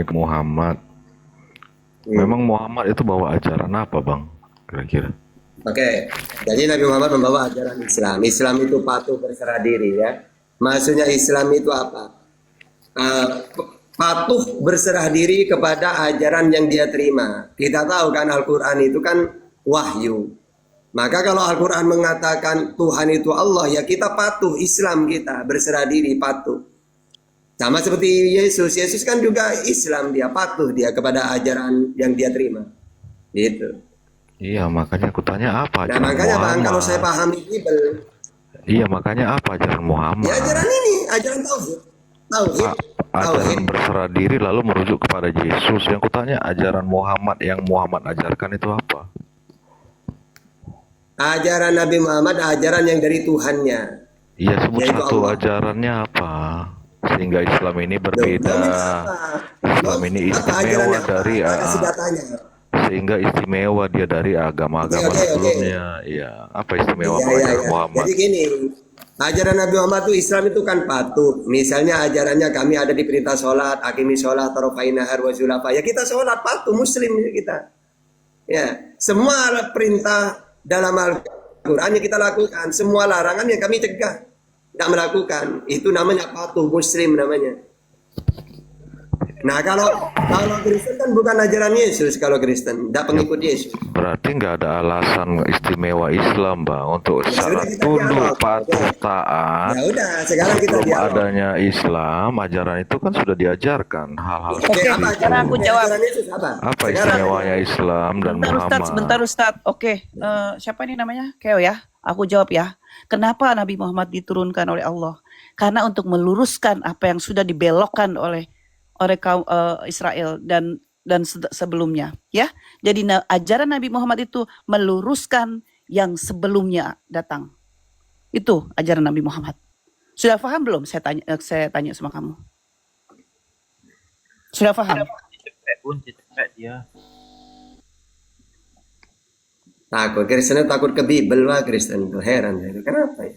Muhammad. Hmm. Memang Muhammad itu bawa ajaran apa, Bang? Kira-kira. Oke, jadi Nabi Muhammad membawa ajaran Islam. Islam itu patuh berserah diri ya. Maksudnya Islam itu apa? Uh, Patuh berserah diri kepada ajaran yang dia terima. Kita tahu kan Al-Quran itu kan wahyu. Maka kalau Al-Quran mengatakan Tuhan itu Allah, ya kita patuh, Islam kita berserah diri patuh. Sama seperti Yesus. Yesus kan juga Islam, dia patuh dia kepada ajaran yang dia terima. Gitu. Iya, makanya aku tanya apa Nah ajaran makanya Bang, kalau saya Muhammad? pahami Bible, Iya, makanya apa ajaran ya Muhammad? ajaran ini, ajaran tauhid. Tauhid, A- tauhid. Ajaran berserah diri lalu merujuk kepada Yesus. Yang kutanya ajaran Muhammad yang Muhammad ajarkan itu apa? Ajaran Nabi Muhammad ajaran yang dari Tuhannya, Iya, sebut yaitu satu Allah. ajarannya apa? Sehingga Islam ini Loh, berbeda. namanya apa? Islam Loh, ini apa ajarannya istimewa apa? dari Tak kasih datanya. sehingga istimewa dia dari Oke, agama-agama oke, oke. sebelumnya. Iya, apa istimewa Iya, iya, pengajaran iya. Muhammad? Jadi gini, ajaran Nabi Muhammad itu Islam itu kan patuh. Misalnya ajarannya kami ada di perintah sholat, akimi sholat, tarofain nahar wa zulafa. Ya kita sholat patuh, muslim kita. Ya, semua perintah dalam Al-Quran yang kita lakukan, semua larangan yang kami cegah tidak melakukan. Itu namanya patuh, muslim namanya. Nah kalau Kristen kan bukan ajaran Yesus, kalau Kristen tidak Ya, pengikut Yesus. berarti nggak ada alasan istimewa Islam, Bang, untuk Ya syarat udah kita tunduk, dialog. Oke. patuh, taat. Ya udah, sekarang kita Sebelum dialog. adanya Islam, ajaran itu kan sudah diajarkan hal-hal Oke, seperti Oke, apa itu. sekarang aku ajaran, jawab. ajaran Yesus apa? Apa Sekarang istimewanya Islam dan Muhammad? Sebentar Ustadz. Oke, siapa ini namanya? Keo ya. Aku jawab ya. Kenapa Nabi Muhammad diturunkan oleh Allah? Karena untuk meluruskan apa yang sudah dibelokkan oleh kaum Israel dan sebelumnya, ya. Jadi ajaran Nabi Muhammad itu meluruskan yang sebelumnya datang. Itu ajaran Nabi Muhammad. Sudah paham belum? Saya tanya sama kamu. Sudah paham? Cepet pun cepet dia. takut Kristen takut ke Bible wah Kristen itu heran saya. Kenapa ya?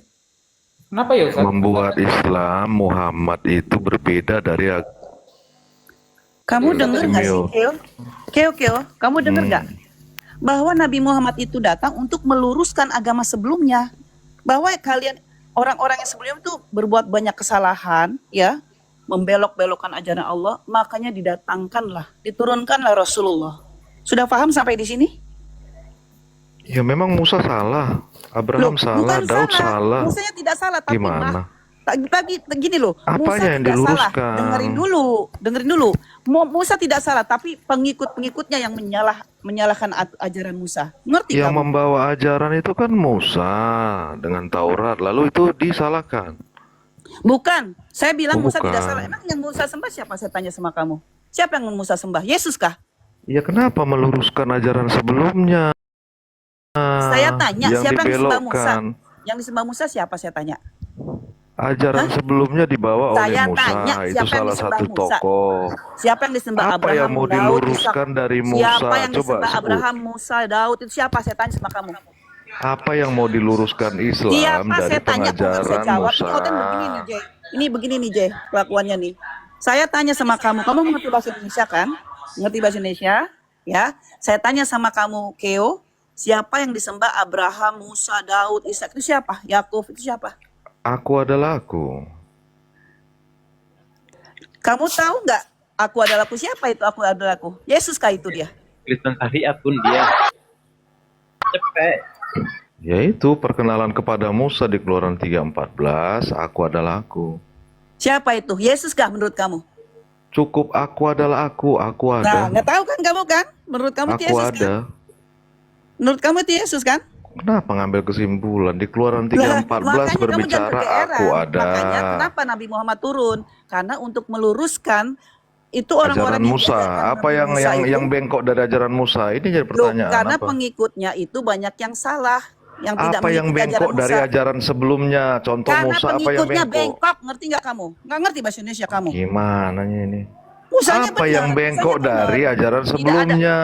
Kenapa ya Ustaz? Membuat Islam Muhammad itu berbeda dari Kamu dengar nggak sih, Simeo. Keo, kamu dengar nggak? Bahwa Nabi Muhammad itu datang untuk meluruskan agama sebelumnya. Bahwa kalian orang-orang yang sebelumnya itu berbuat banyak kesalahan, ya, membelok-belokkan ajaran Allah, makanya diturunkanlah Rasulullah. Sudah paham sampai di sini? Ya memang Musa salah, Abraham Loh, salah, bukan Daud salah. Musanya tidak salah, tapi Gimana? tapi gini loh, Musa Apanya yang tidak salah. diluruskan? Dengerin dulu. Musa tidak salah, tapi pengikut-pengikutnya yang menyalahkan ajaran Musa. Ngerti Yang kamu? membawa ajaran itu kan Musa dengan Taurat, lalu itu disalahkan. Bukan, saya bilang Oh, Musa tidak salah. bukan. Emang yang Musa sembah siapa? Saya tanya sama kamu. Siapa yang Musa sembah? Yesus kah? Ya kenapa meluruskan ajaran sebelumnya Saya tanya, yang siapa yang disembah Musa? dibelokkan? Yang disembah Musa siapa? Saya tanya. Ajaran Hah? sebelumnya dibawa oleh Saya Musa, tanya, itu siapa yang salah disembah satu Musa? tokoh. Siapa yang disembah Apa yang Abraham, mau Daud, Ishak? diluruskan dari Musa? Siapa yang Coba disembah sebut. Abraham, Musa, Daud? Itu siapa? Saya tanya sama kamu. Apa yang mau diluruskan Islam Siapa? dari Saya tanya, kok nggak bisa pengajaran jawab? Musa? Ini Oten begini nih, Jay. Ini begini nih, Jay, kelakuannya nih. Saya tanya sama kamu, kamu mengerti bahasa Indonesia kan? Mengerti bahasa Indonesia? Ya. Saya tanya sama kamu, Keo, siapa yang disembah Abraham, Musa, Daud, Ishak? Itu siapa? Yakub itu siapa? Aku adalah aku. Kamu tahu nggak? Aku adalah aku. Siapa itu aku adalah aku? Yesus kah itu dia? Kristen syariat pun dia. Cepet. Yaitu perkenalan kepada Musa di Keluaran 3:14, aku adalah aku. Siapa itu? Yesus kah menurut kamu? Cukup aku adalah aku Nah, ada. nggak tahu kan kamu kan? Menurut kamu itu Aku Yesus kan? ada. Menurut kamu itu Yesus kan? Kenapa ngambil kesimpulan? Di Keluaran Lah, 3:14 makanya kamu jangan berbicara kegeeran. aku ada. Makanya kenapa Nabi Muhammad turun? Karena untuk meluruskan itu orang-orang Ajaran yang Musa. diajarkan Apa Nabi yang Musa yang itu, yang bengkok dari ajaran Musa? Ini jadi loh, pertanyaan karena apa? pengikutnya itu banyak yang salah, yang tidak Apa yang mengikuti ajaran bengkok dari Musa. ajaran sebelumnya? Contoh Karena Musa apa yang pengikutnya bengkok? bengkok, ngerti nggak kamu? Nggak ngerti bahasa Indonesia kamu? Gimana ini? Musanya Apa yang benar, bengkok Musanya benar. dari ajaran Tidak ada sebelumnya?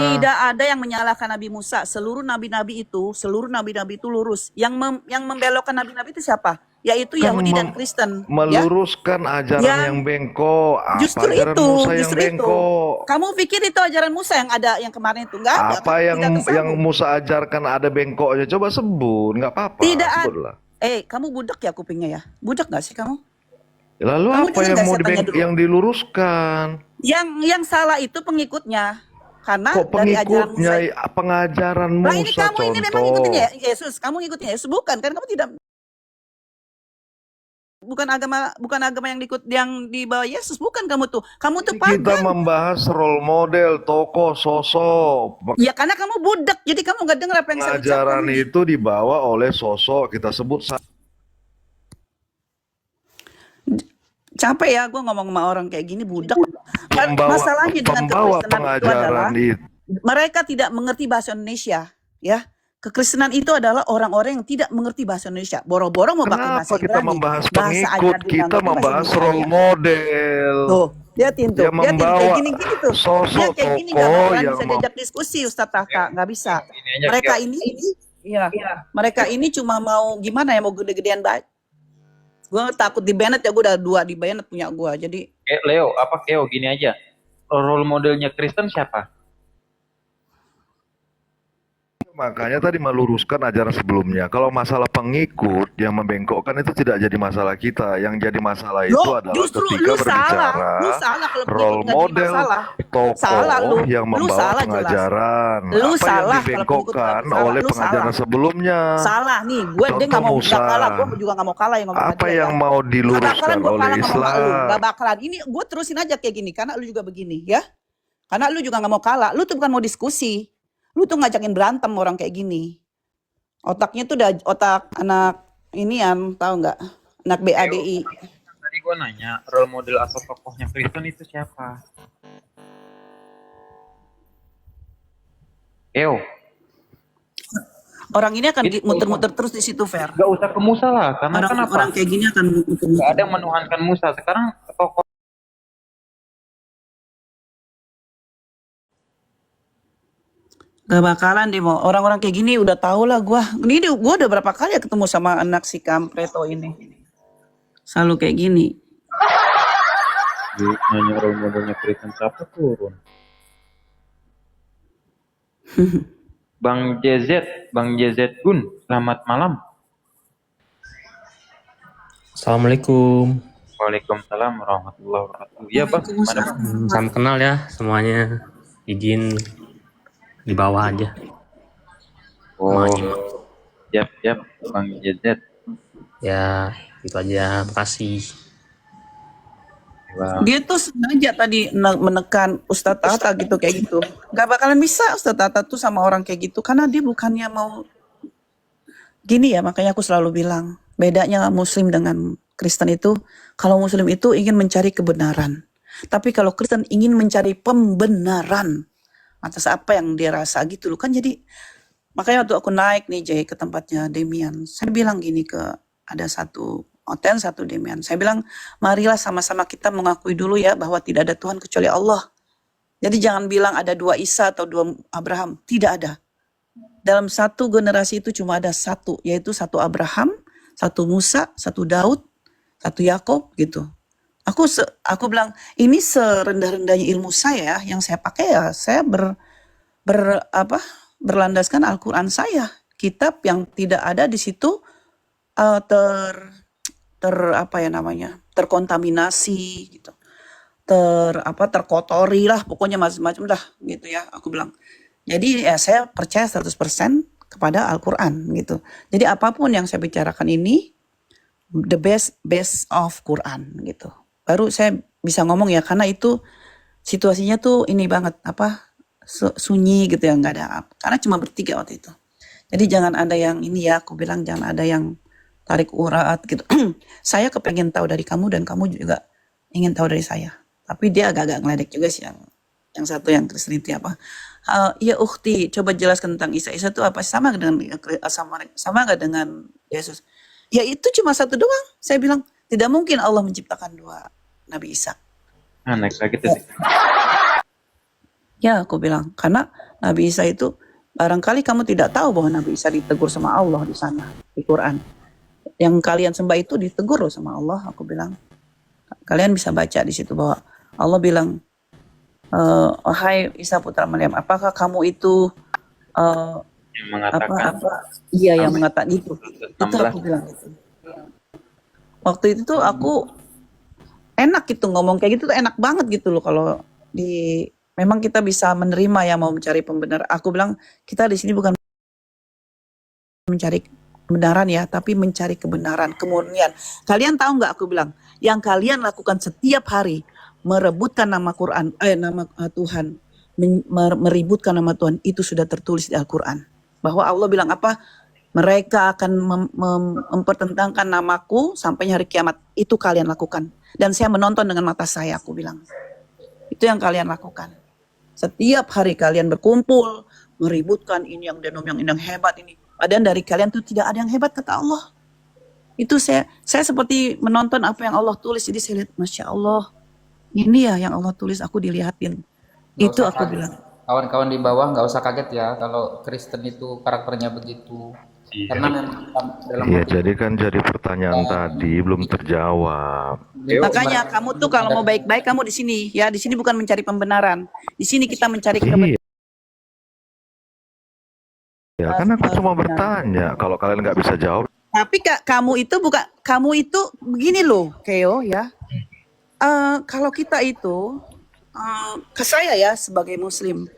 tidak ada yang menyalahkan Nabi Musa. Seluruh nabi-nabi itu lurus. Yang membelokkan nabi-nabi itu siapa? Yaitu Kan Yahudi dan Kristen, ya. meluruskan ajaran yang Yang bengkok. Apa justru ajaran itu, Musa yang justru itu. bengkok? Kamu pikir itu ajaran Musa yang ada yang kemarin itu? Enggak ada kan? Apa Tidak yang tersambung. Musa ajarkan ada bengkoknya? Coba sebut, nggak apa-apa, Tidak ada. sebutlah. Kamu budak ya kupingnya ya? Budak nggak sih kamu? Lalu Kamu apa dengar yang nggak mau saya tanya dulu? yang diluruskan? Yang salah itu pengikutnya. Karena Kok dari ajaran Musa. pengikutnya pengajaran Lah ini Musa kamu ini memang ngikutin contoh? Yesus. Kamu ngikutin Yesus bukan kan? Kamu tidak bukan agama yang dibawa Yesus, bukan kamu tuh. Kamu tuh Kita pagan. membahas role model, tokoh, sosok. Ya karena kamu budak, jadi kamu nggak dengar apa yang saya ucapkan Pengajaran ini. itu dibawa oleh sosok, kita sebut Capek ya gue ngomong sama orang kayak gini budak. pembawa Masalahnya dengan pembawa kekristenan itu adalah pengajaran itu. mereka tidak mengerti bahasa Indonesia, ya. Kekristenan itu adalah orang-orang yang tidak mengerti bahasa Indonesia. Boro-boro mau pakai bahasa Kenapa kita Ibrani, membahas bahasa pengikut? ajaran nggak Kita ngerti bahasa membahas Indonesia. role model. Tuh, liatin tuh, Yang liatin kayak membawa gini-gini tuh. Dia sosok kayak gini nggak tokoh bakalan yang bisa diajak diskusi, Ustadz Taka, nggak bisa. Ini aja, Mereka Kyo. ini, ya, mereka ini cuma mau gimana ya, mau gede-gedean baik. Gue takut di Bennett ya, gue udah 2 di Bennett punya gue, jadi Leo, apa Keo, gini aja. Role modelnya Kristen siapa? Makanya tadi meluruskan ajaran sebelumnya. Kalau masalah pengikut yang membengkokkan itu tidak jadi masalah kita. Yang jadi masalah itu lo adalah justru ketika lu salah berbicara kalau pengikut role nggak jadi model masalah. Salah tokoh lu, yang lu membawa salah jelas. pengajaran. Lu Apa yang salah kalau pengikut dibengkokkan nggak salah, oleh lu pengajaran salah. sebelumnya. Salah nih, dia Contoh nggak mau Musa. nggak kalah, gue juga nggak mau kalah yang ngomong sama Apa dia yang ya. mau Gak bakalan diluruskan gue oleh kalah ngomong sama lu, Islam? gak bakalan. Ini gue terusin aja kayak gini, karena lu juga begini ya. Karena lu juga nggak mau kalah, lu tuh bukan mau diskusi, lu tuh ngajakin berantem orang kayak gini. Otaknya tuh udah otak anak inian, tahu nggak? Anak Keo, BADI. tadi gue nanya, role model atau tokohnya Kristen itu siapa? Keo, Orang ini akan itu muter-muter terus di situ, Fer. gak usah ke Musa lah, karena kan apa? Orang kayak gini akan Gak muter-muter. ada yang menuhankan Musa. Sekarang tokoh Gak bakalan deh, mau orang-orang kayak gini udah tau lah gue. Ini gue udah berapa kali ya ketemu sama anak si Kampreto ini. Selalu kayak gini. nanya role modelnya Kristen siapa turun? Bang JZ Gun, selamat malam. Assalamualaikum. Waalaikumsalam warahmatullahi wabarakatuh. Iya bang, gimana bang? Salam kenal ya semuanya. Izin di bawah aja. Oh, Menyimak. siap Bang JZ. Ya, itu aja. Makasih. Bang. Dia tuh sengaja tadi menekan Ustadz Tata gitu kayak gitu. Gak bakalan bisa Ustadz Tata tuh sama orang kayak gitu. Karena dia bukannya mau gini ya, makanya aku selalu bilang. Bedanya Muslim dengan Kristen itu, kalau Muslim itu ingin mencari kebenaran. Tapi kalau Kristen ingin mencari pembenaran atas apa yang dia rasa gitu loh kan. Jadi makanya waktu aku naik nih Jay ke tempatnya Demian, saya bilang gini ke ada satu Oten, satu Demian. Saya bilang, marilah sama-sama kita mengakui dulu ya bahwa tidak ada Tuhan kecuali Allah. Jadi jangan bilang ada 2 Isa atau 2 Abraham. Tidak ada. Dalam satu generasi itu cuma ada satu, yaitu satu Abraham, satu Musa, satu Daud, satu Yakob gitu. Aku bilang, ini serendah-rendahnya ilmu saya yang saya pakai ya, saya berlandaskan Al-Quran saya. Kitab yang tidak ada di situ terkontaminasi gitu. Terkotori lah, pokoknya macam-macam dah gitu ya, aku bilang. Jadi ya saya percaya 100% kepada Al-Quran gitu. Jadi apapun yang saya bicarakan ini the best of Quran gitu. Baru saya bisa ngomong ya, karena itu situasinya tuh ini banget sunyi gitu ya, nggak ada karena cuma bertiga waktu itu. Jadi jangan ada yang ini ya, aku bilang jangan ada yang tarik urat gitu. Saya kepengen tahu dari kamu dan kamu juga ingin tahu dari saya. Tapi dia agak-agak ngeledek juga sih yang satu yang Kristen itu apa? Ya Ukhti, coba jelaskan tentang Isa. Isa itu apa? Sama nggak dengan Yesus? Ya itu cuma satu doang. Saya bilang tidak mungkin Allah menciptakan 2 Nabi Isa. Next lagi tuh. Ya, aku bilang, karena Nabi Isa itu barangkali kamu tidak tahu bahwa Nabi Isa ditegur sama Allah di sana di Quran. Yang kalian sembah itu ditegur loh sama Allah, aku bilang. Kalian bisa baca di situ bahwa Allah bilang, "Wahai Isa putra Maryam, apakah kamu itu Yang mengatakan iya yang mengatakan itu." Itu 16. aku bilang itu. Waktu itu tuh aku enak gitu ngomong kayak gitu tuh enak banget gitu loh kalau memang kita bisa menerima yang mau mencari pembenar. Aku bilang kita di sini bukan mencari kebenaran ya, tapi mencari kebenaran, kemurnian. Kalian tahu nggak? Aku bilang yang kalian lakukan setiap hari merebutkan nama Quran, nama Tuhan, meributkan nama Tuhan itu sudah tertulis di Al-Quran. Bahwa Allah bilang apa? Mereka akan mempertentangkan namaku sampai hari kiamat. Itu kalian lakukan. Dan saya menonton dengan mata saya, aku bilang. Itu yang kalian lakukan. Setiap hari kalian berkumpul, meributkan ini yang denom, yang hebat ini. Padahal dari kalian itu tidak ada yang hebat, kata Allah. Itu saya seperti menonton apa yang Allah tulis. Jadi saya lihat, Masya Allah. Ini ya yang Allah tulis, aku dilihatin. Nggak Itu usah aku kaget. bilang. Kawan-kawan di bawah nggak usah kaget ya kalau Kristen itu karakternya begitu. Karena memang dalam Iya, hati jadi kan jadi pertanyaan tadi belum terjawab. Makanya kamu tuh kalau mau baik-baik kamu di sini ya. Di sini bukan mencari pembenaran. Di sini kita mencari kebenaran. Iya, kan aku cuma bertanya. Kalau kalian nggak bisa jawab, Tapi kamu itu begini loh, Keo ya. Kalau kita itu ke saya ya sebagai Muslim,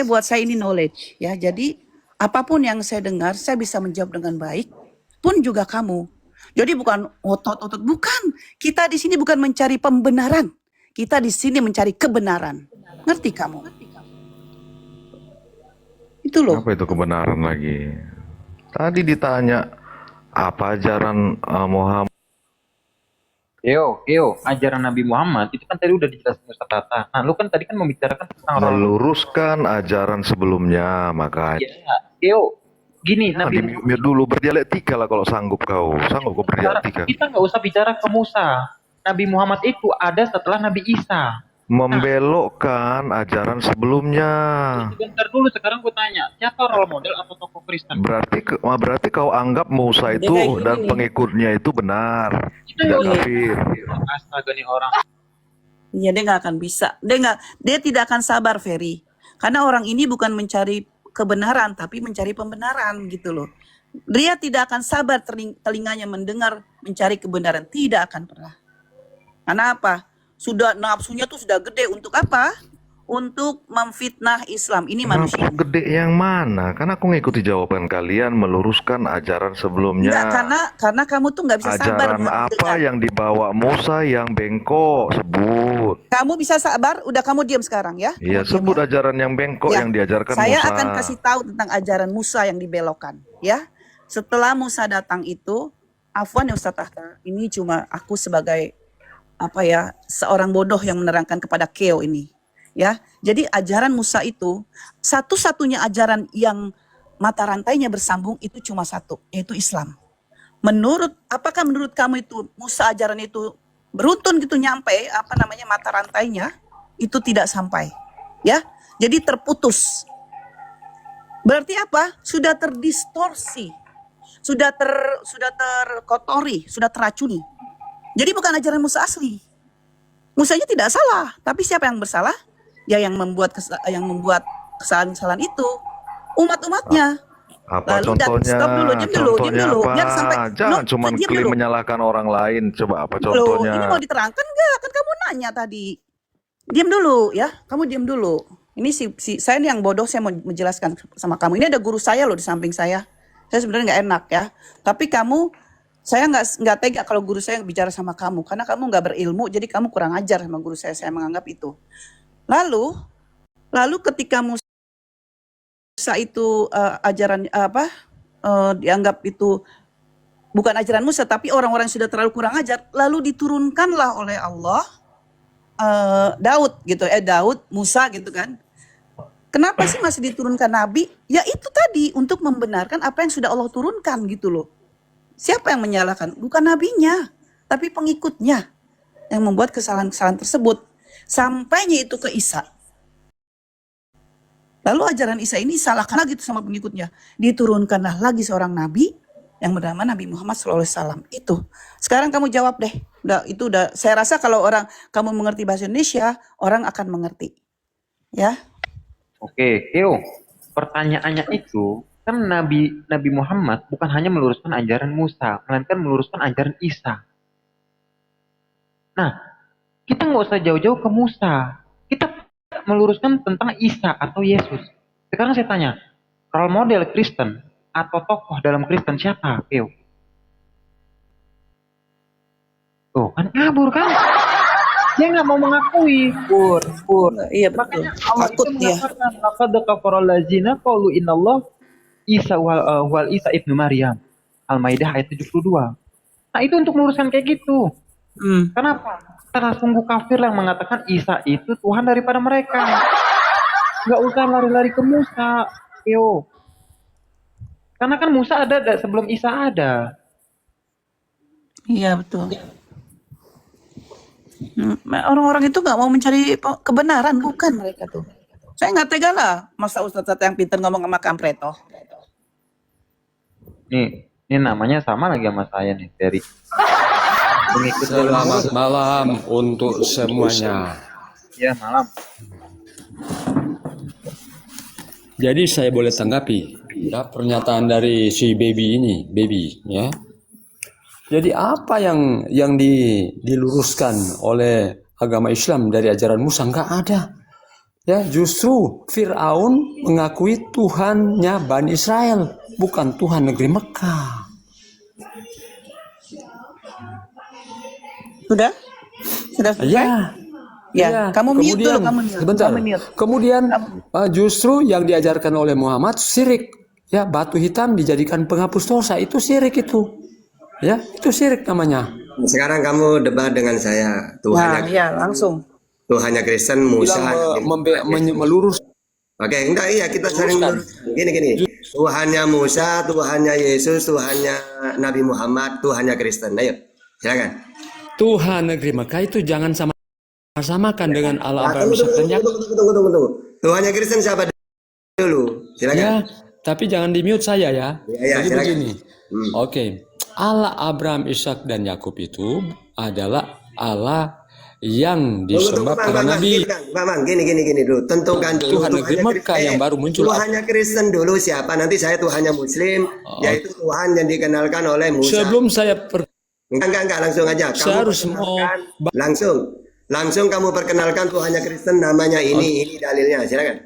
buat saya ini knowledge ya. Jadi apapun yang saya dengar, saya bisa menjawab dengan baik. Pun juga kamu. Jadi bukan otot-otot, bukan. Kita di sini bukan mencari pembenaran. Kita di sini mencari kebenaran. Ngerti kamu? Itu loh. apa itu kebenaran lagi? Tadi ditanya apa ajaran Muhammad? Yo, ajaran Nabi Muhammad itu kan tadi udah dijelasin Ustaz Tata. Nah, lu kan tadi kan membicarakan tentang Meluruskan ajaran sebelumnya, makanya. Ya, gini Nah, Nabi di dulu berdialektika lah kalau sanggup kau berdialektika. kita nggak usah bicara ke Musa. Nabi Muhammad itu ada setelah Nabi Isa. Membelokkan ajaran sebelumnya. Sebentar dulu, sekarang gue tanya, siapa role model atau tokoh Kristen? Berarti kau anggap Musa itu kayak dan gini. pengikutnya itu benar, Itu tidak Iya. kafir. Astaga nih orang. Iya, dia nggak akan bisa. Dia tidak akan sabar, Ferry. Karena orang ini bukan mencari kebenaran, tapi mencari pembenaran gitu loh. Dia tidak akan sabar telinganya mendengar mencari kebenaran. Tidak akan pernah. Karena apa? Sudah nafsunya tuh sudah gede untuk apa? Untuk memfitnah Islam. Ini manusia. Nafsu gede yang mana? Kan aku ngikuti jawaban kalian, meluruskan ajaran sebelumnya. Enggak, karena kamu tuh nggak bisa sabar. Ajaran apa mendengar. yang dibawa Musa yang bengkok? Sebut. Kamu bisa sabar? Udah kamu diam sekarang ya? Iya, Kamu diam, sebut ya? ajaran yang bengkok Ya, yang diajarkan Saya Musa. akan kasih tahu tentang ajaran Musa yang dibelokkan, ya. Setelah Musa datang itu, afwan ya Ustaz Tahta, ini cuma aku sebagai seorang bodoh yang menerangkan kepada Keo ini, ya. Jadi ajaran Musa itu satu-satunya ajaran yang mata rantainya bersambung itu cuma satu, yaitu Islam. Apakah menurut kamu itu Musa ajaran itu beruntun gitu nyampe mata rantainya itu tidak sampai, ya. Jadi terputus. Berarti apa? Sudah terdistorsi, sudah terkotori, sudah teracuni. Jadi bukan ajaran Musa asli. Musanya tidak salah, tapi siapa yang bersalah? Ya yang membuat kesalahan-kesalahan itu umat-umatnya. Apa Lalu contohnya? stop dulu, diam dulu, Contohnya apa? Biar sampai Jangan cuma diam klaim dulu. menyalahkan orang lain. Coba apa Loh, contohnya? ini mau diterangkan nggak? Kan kamu nanya tadi. Diam dulu ya, kamu diam dulu. Ini saya nih yang bodoh, saya mau menjelaskan sama kamu. Ini ada guru saya loh di samping saya. Saya sebenarnya nggak enak ya. Tapi saya nggak tega kalau guru saya bicara sama kamu, karena kamu nggak berilmu, jadi kamu kurang ajar sama guru saya. Saya menganggap itu. Lalu ketika Musa itu dianggap itu bukan ajaran Musa, tapi orang-orang sudah terlalu kurang ajar, lalu diturunkanlah oleh Allah Daud gitu, Daud, Musa gitu kan. Kenapa sih masih diturunkan nabi? Ya itu tadi untuk membenarkan apa yang sudah Allah turunkan gitu loh. Siapa yang menyalahkan? Bukan nabinya, tapi pengikutnya. yang membuat kesalahan-kesalahan tersebut. Sampainya itu ke Isa. Lalu ajaran Isa ini salahkan lagi tuh sama pengikutnya. Diturunkanlah lagi seorang nabi yang bernama Nabi Muhammad SAW. Itu. Sekarang kamu jawab deh. Udah. Saya rasa kalau kamu mengerti bahasa Indonesia, orang akan mengerti. Ya. Oke, Keo. Pertanyaannya itu, kan Nabi Muhammad bukan hanya meluruskan ajaran Musa, melainkan meluruskan ajaran Isa. Nah, kita nggak usah jauh-jauh ke Musa. Kita meluruskan tentang Isa atau Yesus. Sekarang saya tanya, role model Kristen atau tokoh dalam Kristen siapa, Keo? Tuh, kan kabur kan? Dia nggak mau mengakui. Pur. Iya betul. Makanya Allah itu Takut dia. mengatakan, laqad kafara allazina qalu innallah Isa wal Isa ibnu Maryam. Al-Maidah ayat 72. Nah, itu untuk meluruskan kayak gitu. Kenapa? Karena sungguh kafir yang mengatakan Isa itu Tuhan daripada mereka. Nggak usah lari-lari ke Musa, Keo. Karena kan Musa ada sebelum Isa ada. Iya betul. Orang-orang itu nggak mau mencari kebenaran, bukan mereka tuh. Saya nggak tega lah, masa ustadz yang pintar ngomong sama kampret toh. Ini namanya sama lagi sama saya nih, dari pengikut Selamat malam untuk semuanya. ya malam. Jadi saya boleh tanggapi ya pernyataan dari si baby ya. Jadi apa yang diluruskan oleh agama Islam dari ajaran Musa? Enggak ada. Ya, justru Fir'aun mengakui Tuhannya Bani Israel, bukan Tuhan negeri Mekah. Sudah selesai? Ya. Ya, kamu mute dulu, kamu mute. Sebentar. Kamu mute. Kemudian justru yang diajarkan oleh Muhammad syirik. Ya, batu hitam dijadikan penghapus dosa, itu syirik itu. Ya, itu syirik namanya. Sekarang kamu debat dengan saya. Nah, ya langsung. Tuhannya Kristen, Musa. Melurus. Oke, enggak, iya kita saling gini. Tuhannya Musa, Tuhannya Yesus, Tuhannya Nabi Muhammad, Tuhannya Kristen. Ayo, silakan. Tuhan negeri Mekah itu jangan sama-samakan dengan Allah Abraham Ishak dan Yakub. Tunggu. Tuhannya Kristen siapa dulu? Silakan. Ya, tapi jangan di mute saya ya. Ya, Jadi silakan. begini. Oke. Allah Abraham, Ishak dan Yakub itu adalah Allah yang disembah para nabi. Bang, gini dulu. Tentukan dulu. Tuhan negeri Mekah yang baru muncul. Tuhannya Kristen dulu siapa? Nanti saya Tuhannya Muslim, yaitu Tuhan yang dikenalkan oleh Musa. Sebelum saya Enggak, langsung aja. Saya harus Langsung kamu perkenalkan Tuhannya Kristen, namanya ini dalilnya. Silakan.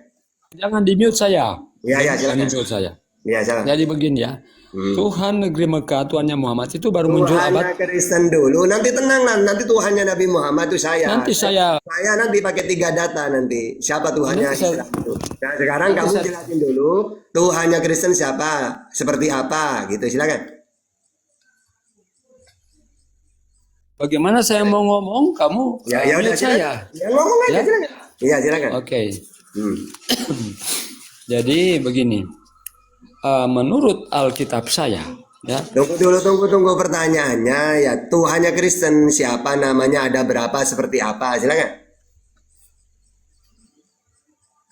jangan di mute saya. Ya, Jangan silakan. di mute saya. Ya, silakan. Jadi begini ya. Tuhan negeri Mekah, Tuhannya Muhammad itu baru muncul abad. Tuhannya Kristen dulu. Nanti tenang, nanti Tuhannya Nabi Muhammad itu saya. Nanti saya nanti pakai 3 data nanti. Siapa Tuhannya Nanti saya- Islam itu. Nah, sekarang kamu jelasin dulu Tuhannya Kristen siapa, seperti apa gitu. Silakan. bagaimana saya mau ngomong, kamu Ya mute udah saya. Ya ngomong Ya? aja silakan. Iya, silakan. Oke. Hmm. Jadi begini. Menurut Alkitab saya, ya, Tunggu pertanyaannya ya. Tuhannya Kristen siapa, namanya ada berapa, seperti apa? Silakan.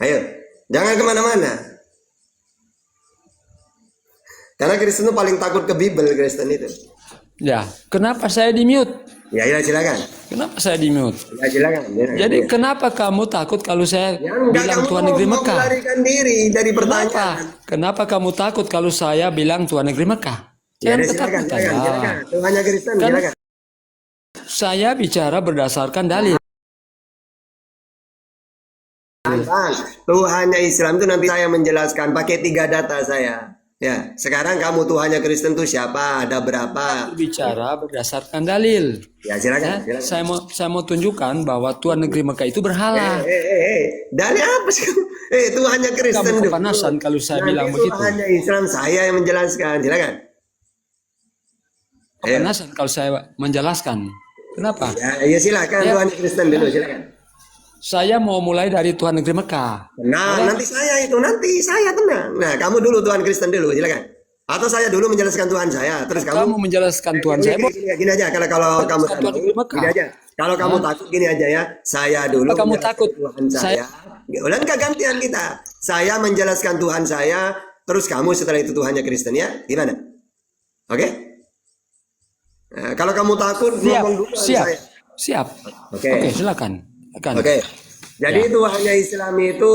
Ayo, jangan kemana-mana. Karena Kristen itu paling takut ke Bible, Kristen itu. ya, kenapa saya di mute? Ya, silakan. Kenapa saya di mute? Ya, silakan. Jadi kenapa kamu takut kalau saya bilang Tuhan negeri Mekah? melarikan diri dari pertanyaan. Kenapa kamu takut kalau saya bilang Tuhan negeri Mekah? Ya, Jangan silakan. ketakutan. Tuhannya Kristen, Kan- silakan. Saya bicara berdasarkan dalil. Bang, Tuhannya Islam itu nanti saya menjelaskan pakai 3 data saya. Ya, sekarang kamu Tuhannya Kristen itu siapa? Ada berapa? Bicara berdasarkan dalil. Ya, Ya, silakan. silakan. saya mau tunjukkan bahwa Tuhan negeri Mekah itu berhala. Dari apa sih? Tuhannya Kristen Kamu dulu. kepanasan kalau saya Nanti bilang begitu. Tuhannya Islam saya yang menjelaskan. Silakan. Kepanasan kalau saya menjelaskan. Kenapa? Ya silakan Ya. Tuhannya Kristen dulu, silakan. Saya mau mulai dari Tuhan negeri Mekah. Nah, nanti saya tenang. Nah, kamu dulu Tuhan Kristen dulu, silakan. Atau saya dulu menjelaskan Tuhan saya, terus Kamu menjelaskan Tuhan saya. Gini aja, kalau kamu Tuhan negeri Mekah. gini aja. Kalau kamu takut gini aja ya, saya dulu Apa kamu menjelaskan takut? Tuhan saya. Udah enggak gantian kita. Saya menjelaskan Tuhan saya, terus kamu setelah itu Tuhannya Kristen ya, gimana? Oke? Nah, kalau kamu takut Siap, ngomong dulu siap, saya. siap. Oke. Oke, silakan. Silakan. Oke. Jadi Ya. Tuhannya Islam itu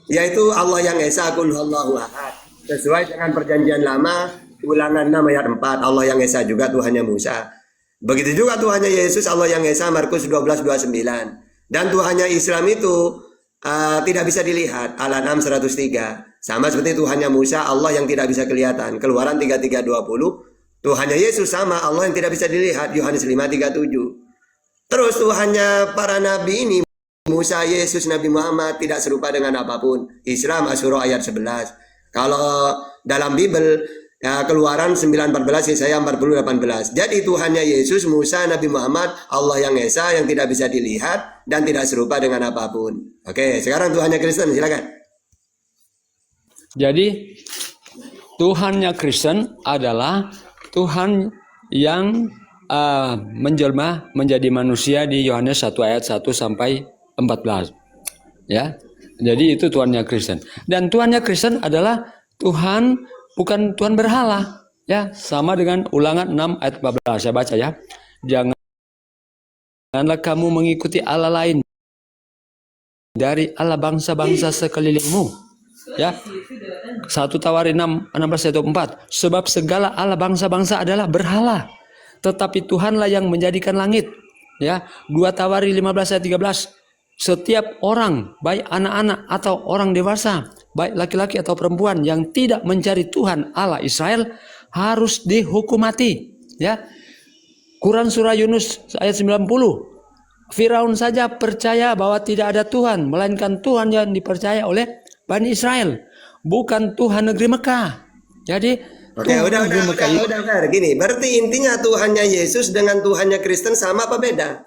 yaitu Allah yang Esa, Qul Huwallahu Ahad. Sesuai dengan perjanjian lama, Ulangan 6 ayat 4, Allah yang Esa juga Tuhannya Musa. Begitu juga Tuhannya Yesus, Allah yang Esa, Markus 12:29. Dan Tuhannya Islam itu tidak bisa dilihat, Al-An'am 103. Sama seperti Tuhannya Musa, Allah yang tidak bisa kelihatan, Keluaran 33:20. Tuhannya Yesus sama, Allah yang tidak bisa dilihat, Yohanes 5:37. Terus Tuhannya para nabi ini, Musa, Yesus, Nabi Muhammad tidak serupa dengan apapun. Islam Asyura ayat 11. Kalau dalam Bible ya, Keluaran 9:14, Yesaya 40:18. Jadi Tuhannya Yesus, Musa, Nabi Muhammad, Allah yang Esa yang tidak bisa dilihat dan tidak serupa dengan apapun. Oke, sekarang Tuhannya Kristen, silakan. Jadi Tuhannya Kristen adalah Tuhan yang menjelma menjadi manusia di Yohanes 1 ayat 1 sampai 14. Ya. Jadi itu Tuhannya Kristen. Dan Tuhannya Kristen adalah Tuhan, bukan Tuhan berhala. Ya, sama dengan Ulangan 6 ayat 14. Saya baca ya. Janganlah kamu mengikuti Allah lain dari Allah bangsa-bangsa sekelilingmu. Ya. 1 Tawarin 6:16 ayat 4. Sebab segala Allah bangsa-bangsa adalah berhala, tetapi Tuhanlah yang menjadikan langit. Ya. 2 Tawarin 15 ayat 13. Setiap orang, baik anak-anak atau orang dewasa, baik laki-laki atau perempuan yang tidak mencari Tuhan Allah Israel harus dihukum mati. Ya. Quran surah Yunus ayat 90. Firaun saja percaya bahwa tidak ada Tuhan, melainkan Tuhan yang dipercaya oleh Bani Israel, bukan Tuhan negeri Mekah. Jadi Oke, udah, Fer. Gini, berarti intinya Tuhannya Yesus dengan Tuhannya Kristen sama apa beda?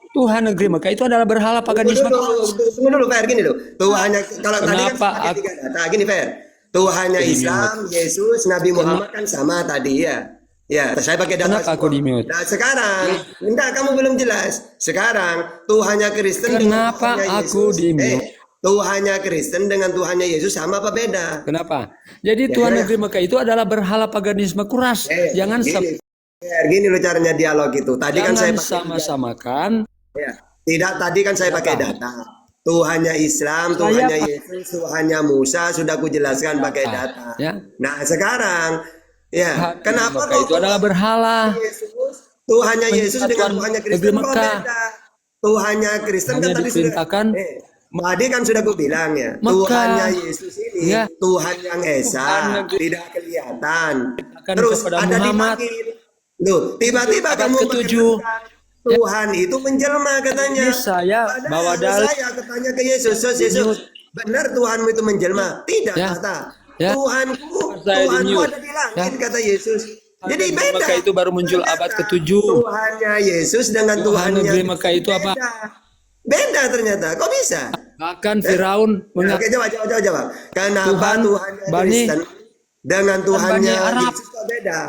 Tuhan negeri Mekah itu adalah berhala paganisme. Tunggu dulu, Fer. Gini loh. Tuhannya, kalau tadi kan Kenapa pakai tiga data. Gini, Fer. Tuhannya Islam, Yesus, Nabi Muhammad kan sama tadi ya. Ya, saya pakai data. Kenapa aku di-mute? Nah, sekarang, enggak, kamu belum jelas. Sekarang, Tuhannya Kristen dengan Kenapa Tuhannya aku Yesus. di-mute? Tuhannya Kristen dengan Tuhannya Yesus sama apa beda? Kenapa? Jadi Ya, Tuhan ya. negeri Mekah itu adalah berhala paganisme kuras. Jangan Gini loh caranya dialog itu. Tadi kan saya jangan pakai sama-samakan. ya. Tidak, tadi kan saya pakai data. Tuhannya Islam, Tuhannya Yesus, Tuhannya Musa sudah kujelaskan pakai data. Ya. Nah, sekarang ya, kenapa Mekah itu adalah berhala? Tuhannya Yesus dengan Tuhan Tuhannya negeri Kristen kok Mekah. beda? Tuhannya Kristen kan Hanya tadi diperintahkan tadi kan sudah gue bilang ya, Mekah. Tuhannya Yesus ini Ya. Tuhan yang Esa, Tuhan negeri- tidak kelihatan. Akan Terus kepada ada Muhammad. dipanggil. Loh, tiba-tiba Abad kamu ke-7. berkata, Tuhan itu menjelma katanya. Ini saya Padahal bawa dalil. saya katanya ke Yesus, Yesus, benar Tuhanmu itu menjelma? Tidak, Ya. kata. Ya. Tuhanku Saya ada di-mute. di langit, Ya. kata Yesus. Jadi Negeri beda. Mekah itu baru muncul abad Ternyata ke-7. Tuhannya Yesus dengan Tuhan Tuhannya negeri Mekah itu apa? beda. Beda ternyata. Kok bisa? Bahkan Firaun Oke, jawab. Kenapa Tuhan Tuhannya Bani- Kristen dengan Tuhannya Bani Arab. Yesus kok beda?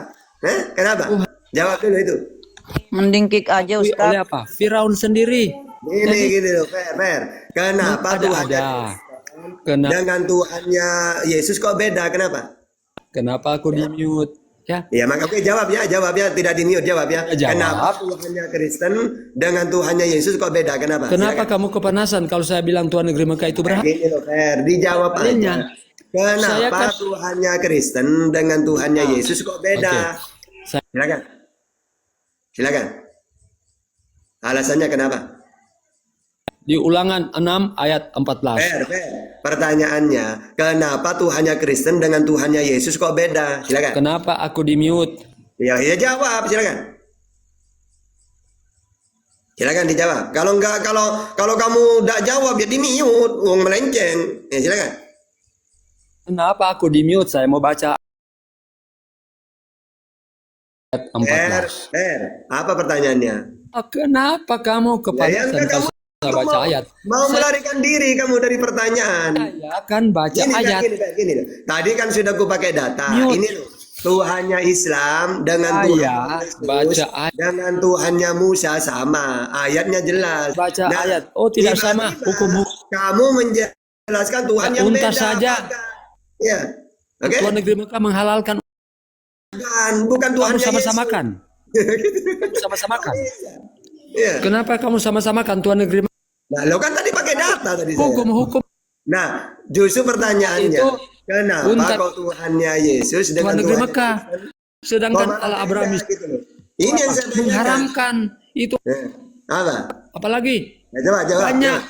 Kenapa? Jawab dulu itu. Mending kick aja oleh Ustaz. apa? Firaun sendiri. Gini loh, Fer. Kenapa Tuhannya Kenapa? dengan Tuhannya Yesus kok beda? Kenapa? Kenapa aku di-mute? Ya. Ya, maka oke, jawabnya tidak di-mute, jawab ya. Jawab. Kenapa Tuhannya Kristen dengan Tuhannya Yesus kok beda? Kenapa? Kenapa Silakan. kamu kepanasan kalau saya bilang Tuhan negeri Mekah itu berhala? Gini loh, Fer, dijawab Artinya, aja. saya Kenapa kan- Tuhannya Kristen dengan Tuhannya Yesus kok beda? Saya- Silakan. Alasannya kenapa? Di Ulangan 6 ayat 14. Fer. Pertanyaannya, kenapa Tuhannya Kristen dengan Tuhannya Yesus kok beda? Silakan. Kenapa aku di-mute? Ya jawab, silakan. Silakan dijawab. Kalau kamu tidak jawab ya di-mute, wong melenceng. Ya silakan. Kenapa aku di-mute? Saya mau baca ayat 14. Apa pertanyaannya? Kenapa kamu kepanasan enggak, kalau saya baca ayat? Mau melarikan diri kamu dari pertanyaan. Saya akan baca Gini, ayat. Gini loh. Tadi kan sudah aku pakai data. Mute. Ini loh. Tuhannya Islam dengan Saya Tuhan baca ayat, dengan Tuhannya Musa sama. Ayatnya jelas. baca Nah, ayat. Oh, tidak sama tiba-tiba hukum kamu menjelaskan Tuhan yang unta beda. saja. Ya. Oke? Tuan negeri Mekah menghalalkan. Bukan Kamu Tuhannya Yesus. sama-samakan. Kamu sama-samakan. Iya. Kenapa kamu sama-samakan Tuan negeri Mekah? Nah, lo kan tadi pakai data tadi saya. Hukum Nah, justru pertanyaannya, Itu kenapa unta kok Tuhannya Yesus Tuan dengan negeri Tuhan Mekah. Sedangkan Allah Abrahamis gitu loh. Ini yang saya tanyakan. mengharamkan itu. Apa? Apalagi Ya, coba jawab. banyak.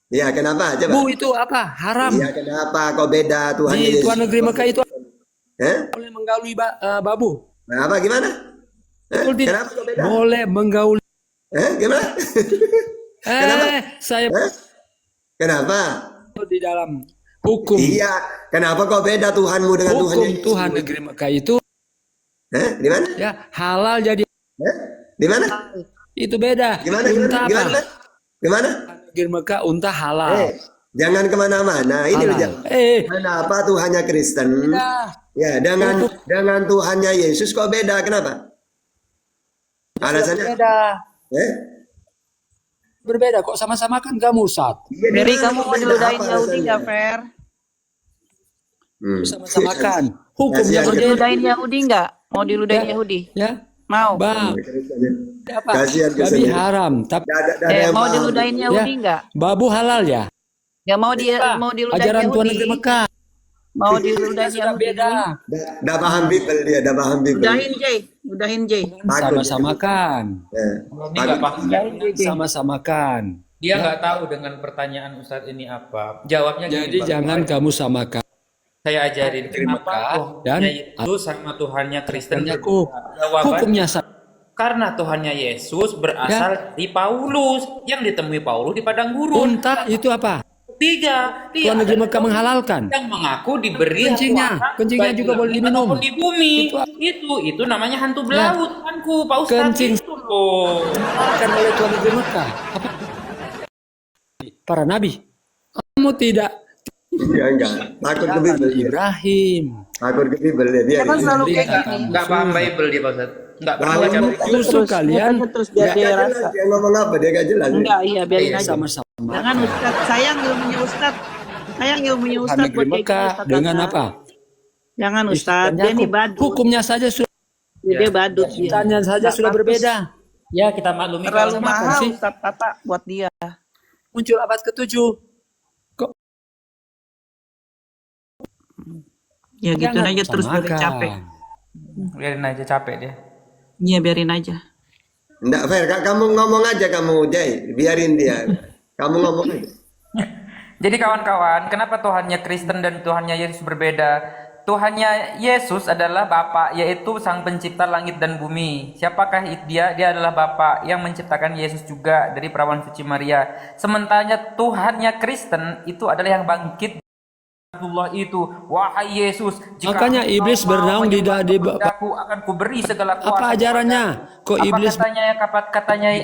Iya, kenapa? Coba. Bu, itu apa? Haram. Iya, kenapa kok beda Tuhannya Di Yesus? Tuan negeri Mekah itu Eh? boleh menggauli babu. Nah, apa gimana? Betul tidak? Kenapa kok beda? Boleh menggauli. Gimana? Kenapa? Saya Kenapa? di dalam hukum Iya, kenapa kok beda Tuhanmu dengan Tuhan hukum Yesus? Tuhan negeri Mekah itu Di mana? ya halal jadi Di mana? itu beda. Gimana? Unta apa? Gimana? Gimana? Negeri Mekah unta halal. Jangan kemana-mana. Ini loh, Halal. jangan. Kenapa Tuhannya Kristen? Nah, Ya, dengan Tuhannya Yesus kok beda? Kenapa? Alasannya? berbeda. Eh? Berbeda kok sama-sama kan kamu Ustaz. Iya, Ferry, gimana kamu kok mau beda? diludahin Apa Yahudi alasannya? nggak, Fer? Sama-samakan. Hukumnya Kasihan. Mau Oke. diludahin Yahudi nggak? Mau diludahin Yahudi? ya. Mau. Apa? Kasihan ke Babi sini. haram, tapi Ada yang Mau paham. diludahin Yahudi nggak? babu halal ya. Nggak mau diludahin Ajaran Tuhan Yahudi. negeri Mekah. Mau diludahin Sudah Yahudi. beda. Dah paham people dia, dah paham people. Udahin Jay, udahin Jay. Takut. Sama-samakan. Ya. Ini nggak paham. Sama-samakan. Dia nggak tahu dengan pertanyaan Ustadz ini apa. Jawabnya gini, Jadi Pak. jangan kamu samakan. Saya ajarin kenapa dan Tuhannya Yesus sama Tuhannya Kristen Hukumnya berbeda. Jawaban, hukumnya sama. karena Tuhannya Yesus berasal dari Paulus yang ditemui Paulus di padang gurun. Unta itu apa? Tiga, dia Tuhan negeri adalah Mekah menghalalkan. yang mengaku diberi Kencingnya, kuasa kencingnya baik juga di boleh langit diminum. ataupun di bumi. Itu Itu namanya hantu belaut, Tuanku, Pak Ustadz. Kencing. Itu loh. Kan oleh Tuhan negeri Mekah. Apa? Para nabi. Kamu tidak Ya enggak. Takut ke people dia. Ibrahim. Takut ke people dia. Biar Kan selalu kayak gini. Nggak paham Bible dia, Pak Ustadz. Nggak pernah Paham. baca. Justru kalian Terus biar dia Nggak rasa. jelas dia ngomong apa, dia gak jelas. Enggak, iya biarin aja. sama-sama. Jangan Ustaz, sayang ilmunya Ustaz. Sayang ilmunya Tuhan Ustaz negeri buat kayak Mekah gini, Ustaz dengan Tata. apa? Jangan Ustaz, dia Yakub. nih badut. Hukumnya saja sudah Dia badut dia. tanya saja sudah berbeda. Ya, kita maklumi Terlalu kalau mahal sih. Ustaz Tata buat dia. Muncul abad ke-7. Kok Ya gitu jangan aja terus biarin samakan. capek. biarin aja capek dia. Iya biarin aja. Enggak fair, kamu ngomong aja kamu, Jay. Biarin dia. Kamu ngomong aja. Jadi kawan-kawan, kenapa Tuhannya Kristen dan Tuhannya Yesus berbeda? Tuhannya Yesus adalah Bapa, yaitu Sang Pencipta langit dan bumi. Siapakah dia? Dia adalah Bapa yang menciptakan Yesus juga dari perawan suci Maria. Sementara Tuhannya Kristen itu adalah yang bangkit Allah itu, wahai Yesus, jika Makanya engkau iblis mau bernaung di menyembah kepadaku, akan kuberi segala kuasa. apa ajarannya? Kok Apa iblis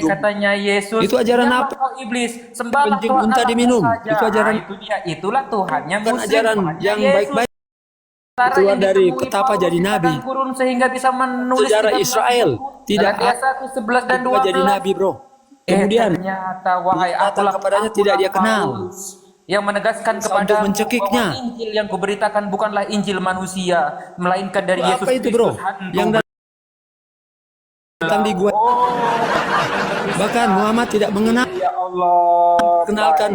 katanya Yesus? Itu ajaran "Janganlah apa? kau iblis, sembahlah Kencing Tuhan unta Allahmu diminum. saja." Itu ajaran- Nah, itu dia, itulah Tuhannya bukan Muslim, ajaran Tuhannya yang Yesus. baik-baik. Sementara Keluar yang dari ditemui petapa Paulus jadi di nabi. padang gurun sehingga bisa menulis Sejarah 13 Israel buku. tidak Galatia 1:11 dan 12. jadi nabi, bro. Kemudian ternyata wahai datang akulah kepadanya tidak dia kenal. Paulus, yang menegaskan Untuk kepada mencekiknya. bahwa Injil yang kuberitakan bukanlah Injil manusia, melainkan dari Yesus Apa itu, bro? Kristus, hantu Yang datang di gua. Bahkan Muhammad tidak mengenal. ya Allah. Kenalkan.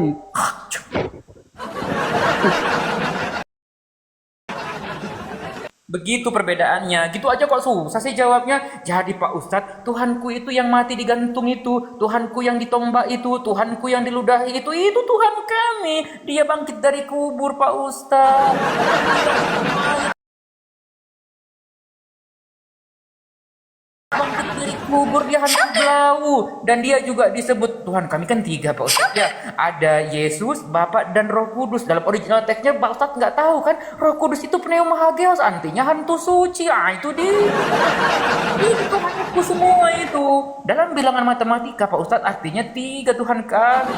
Begitu perbedaannya, gitu aja kok susah sih jawabnya. Jadi Pak Ustadz, Tuhanku itu yang mati digantung itu, Tuhanku yang ditombak itu, Tuhanku yang diludahi itu Tuhan kami. Dia bangkit dari kubur Pak Ustadz. Bangkit dari kubur dia hantu blau, dan dia juga disebut Tuhan kami kan tiga Pak Ustadz ya, ada Yesus, Bapa dan Roh Kudus. Dalam original teksnya Pak Ustadz nggak tahu kan, Roh Kudus itu pneumahageos, artinya hantu suci. Itu dia, itu hantu semua itu. Dalam bilangan matematika Pak Ustadz artinya tiga Tuhan kami.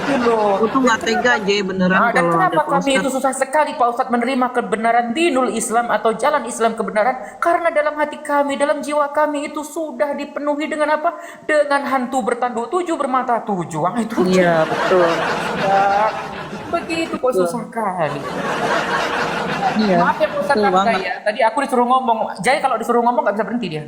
Itu loh. Aku tuh nggak tega aja beneran Nah, dan kalau ada kenapa Pak kami itu Ustadz. susah sekali Pak Ustadz menerima kebenaran dinul Islam atau jalan Islam kebenaran? Karena dalam hati kami, dalam jiwa kami itu sudah dipenuhi dengan apa? Dengan hantu bertanduk 7 bermata 7. Wah, itu Iya betul. ya, begitu kok susah kali. Iya. Maaf ya Pak Ustadz Betul Hamzah banget. ya. Tadi aku disuruh ngomong. Jai kalau disuruh ngomong nggak bisa berhenti dia.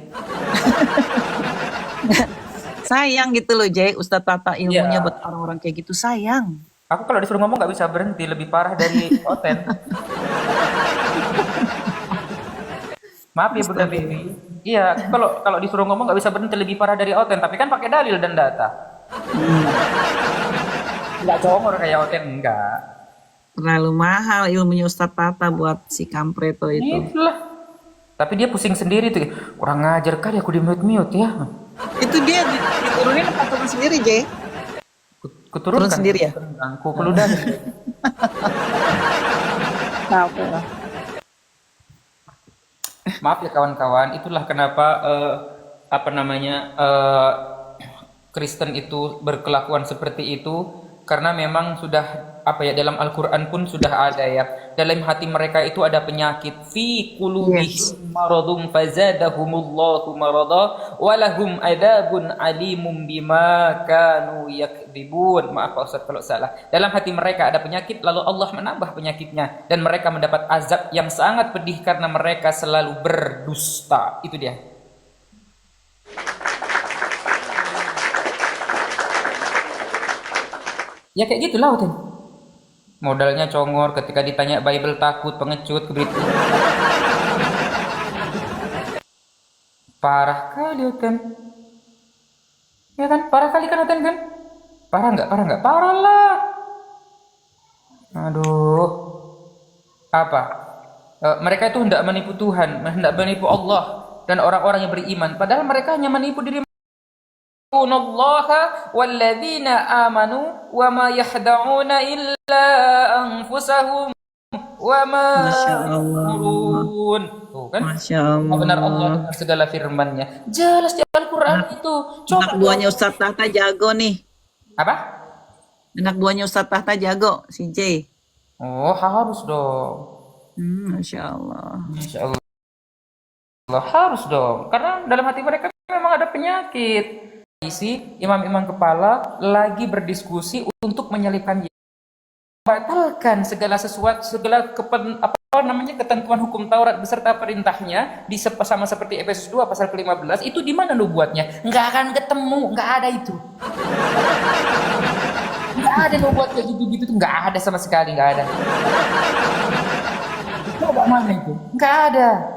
Sayang gitu loh Jay, Ustadz Tata ilmunya Iya. buat orang-orang kayak gitu sayang. Aku kalau disuruh ngomong nggak bisa berhenti, lebih parah dari Oten. Maaf ya Bunda Baby. Iya, kalau disuruh ngomong nggak bisa berhenti, lebih parah dari Oten. Tapi kan pakai dalil dan data. Nggak congor kayak Oten, enggak. Terlalu mahal ilmunya Ustadz Tata buat si Kampreto itu. Itulah. Tapi dia pusing sendiri tuh. Kurang ngajar kali aku di mute ya. Itu dia diturunin apa turun sendiri Jay? Kuturunkan. Turun sendiri ya? Aku peludah. Nah, Maaf ya kawan-kawan, itulah kenapa Kristen itu berkelakuan seperti itu, karena memang sudah dalam Al-Qur'an pun sudah ada ya. Dalam hati mereka itu ada penyakit, fi qulubihim maradun fazadahumullahu marada walahum adzabun alimum bima kanu yakdzibun. Maaf Pak Ustaz kalau salah. Dalam hati mereka ada penyakit, lalu Allah menambah penyakitnya, dan mereka mendapat azab yang sangat pedih karena mereka selalu berdusta. Itu dia. Ya kayak gitulah Utin. Modalnya congor, ketika ditanya Bible takut, pengecut, kebetul. Parah kali Utin. Ya kan, parah kali kan Utin kan? Parah nggak? Parah nggak? Parah lah. Aduh. Apa? Mereka itu hendak menipu Tuhan, hendak menipu Allah dan orang-orang yang beriman. Padahal mereka hanya menipu diri Allaha walladzina amanu wa ma yahda'una illa anfusahum wa ma Masya Allah. yashurun. Tuh kan? Masya Allah. Benar Allah dengan segala firman-Nya. Jelas di Al-Qur'an itu. Anak buahnya Ustadz Tata jago nih. Apa? Anak buahnya Ustadz Tata jago si Jay. Oh, harus dong. Masya Allah. Masya Allah. Harus dong. Karena dalam hati mereka memang ada penyakit. Isi imam-imam kepala lagi berdiskusi untuk menyelipkan batalkan segala sesuatu, segala ketentuan hukum Taurat beserta perintahnya sama seperti Efesus 2 pasal ke-15. Itu di mana nubuatnya? Nggak akan ketemu, nggak ada itu. Nggak ada nubuat kayak gitu-gitu tuh, nggak ada sama sekali, nggak ada. Coba mana itu? Nggak ada.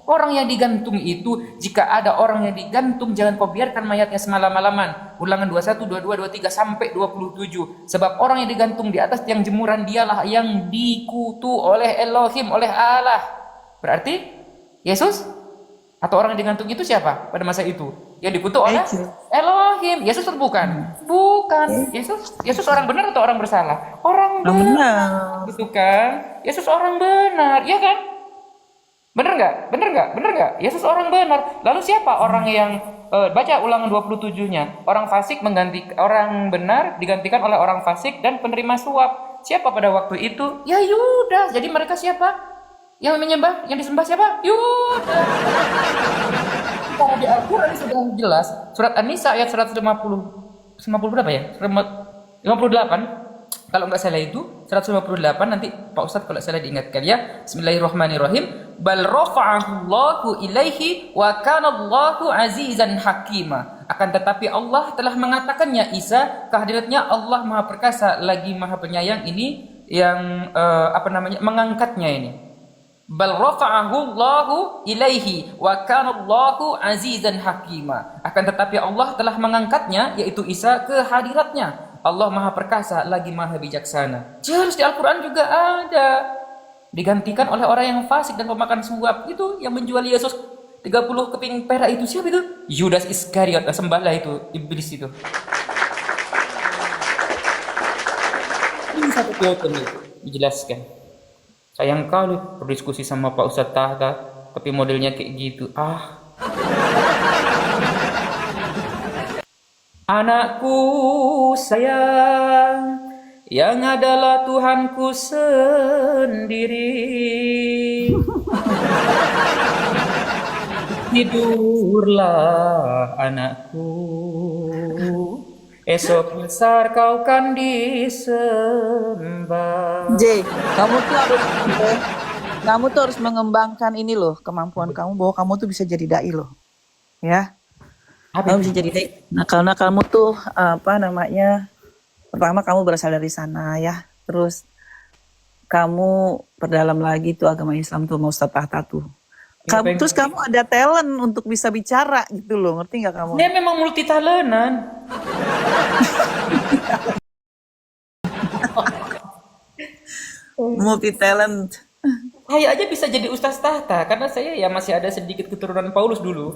Orang yang digantung itu, jika ada orang yang digantung, jangan kau biarkan mayatnya semalam-malaman. Ulangan 21, 22, 23 sampai 27. Sebab orang yang digantung di atas tiang jemuran, dialah yang dikutu oleh Elohim, oleh Allah. Berarti Yesus atau orang yang digantung itu siapa pada masa itu? Yang dikutu oleh Elohim. Yesus atau bukan? Bukan. Yesus orang benar atau orang bersalah? Orang benar. Gitu kan? Yesus orang benar, ya kan? Bener nggak? Bener nggak? Yesus orang benar. Lalu siapa orang yang baca ulangan 27-nya? Orang fasik mengganti orang benar digantikan oleh orang fasik dan penerima suap. Siapa pada waktu itu? Ya Yudas. Jadi mereka siapa? Yang menyembah, yang disembah siapa? Yudas. Kalau di Al-Qur'an sudah jelas. Surat An-Nisa ayat 150 berapa ya? 58. Kalau nggak salah itu 158, nanti Pak Ustadz kalau salah diingatkan ya. Bismillahirrahmanirrahim. Bal rafa'ahu Allahu ilaihi wa kana Allahu azizan hakima. Akan tetapi Allah telah mengatakannya Isa, kehadiratnya Allah Maha Perkasa lagi Maha Penyayang, ini yang mengangkatnya ini. Bal rafa'ahu Allahu ilaihi wa kana Allahu azizan hakima. Akan tetapi Allah telah mengangkatnya, yaitu Isa, ke hadiratnya. Allah Maha Perkasa lagi Maha Bijaksana. Jelas di Al-Qur'an juga ada. Digantikan oleh orang yang fasik dan pemakan suap, itu yang menjual Yesus 30 keping perak itu siapa itu? Yudas Iskariot, sembahlah itu iblis itu. Ini satu quote itu dijelaskan. Sayang kali berdiskusi sama Pak Ustadz Tahta, tapi modelnya kayak gitu. Anakku sayang, yang adalah Tuhanku sendiri. Tidurlah anakku, esok besar kau kan disembah. J, kamu tuh harus mengembangkan ini loh, kemampuan kamu bahwa kamu tuh bisa jadi dai loh. Ya. Kamu bisa jadi dai. Nah, karena kamu tuh pertama kamu berasal dari sana ya. Terus kamu perdalam lagi tuh agama Islam tuh mau Ustadz Tahta tuh. Terus kamu ada talent untuk bisa bicara gitu loh, ngerti nggak kamu? Dia memang multi talentan. Multi talent. Saya aja bisa jadi Ustadz Tahta karena saya ya masih ada sedikit keturunan Paulus dulu.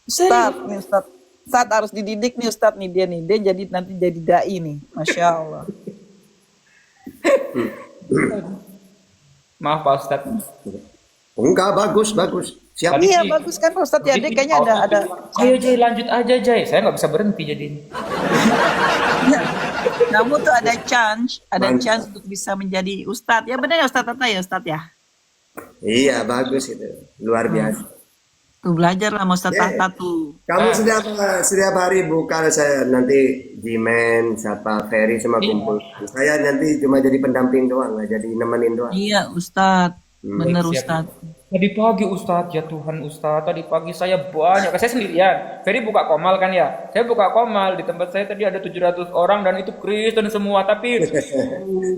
Ustadz harus dididik nih Ustadz nih dia jadi nanti jadi dai nih, Masya Allah. Maaf Pak Ustadz. Enggak, bagus. Siap. Iya bagus kan Pak Ustadz ya, dia kayaknya ada. Ayo Jay, lanjut aja Jay. Saya nggak bisa berhenti jadi. Kamu tuh ada chance untuk bisa menjadi Ustadz. Ya benar ya Ustadz Tahta ya Ustadz ya. Iya, bagus itu. Luar biasa. Tuh belajar lah sama Ustadz Tahta tuh. Kamu setiap hari buka saya nanti Jimen, siapa Ferry sama kumpul. Saya nanti cuma jadi pendamping doang, nggak jadi nemenin doang. Iya Ustadz, bener Siap. Ustadz. Tadi pagi Ustadz, ya Tuhan Ustadz, tadi pagi saya banyak, saya sendirian. Ferry buka komal kan ya, saya buka komal, di tempat saya tadi ada 700 orang dan itu Kristen semua, tapi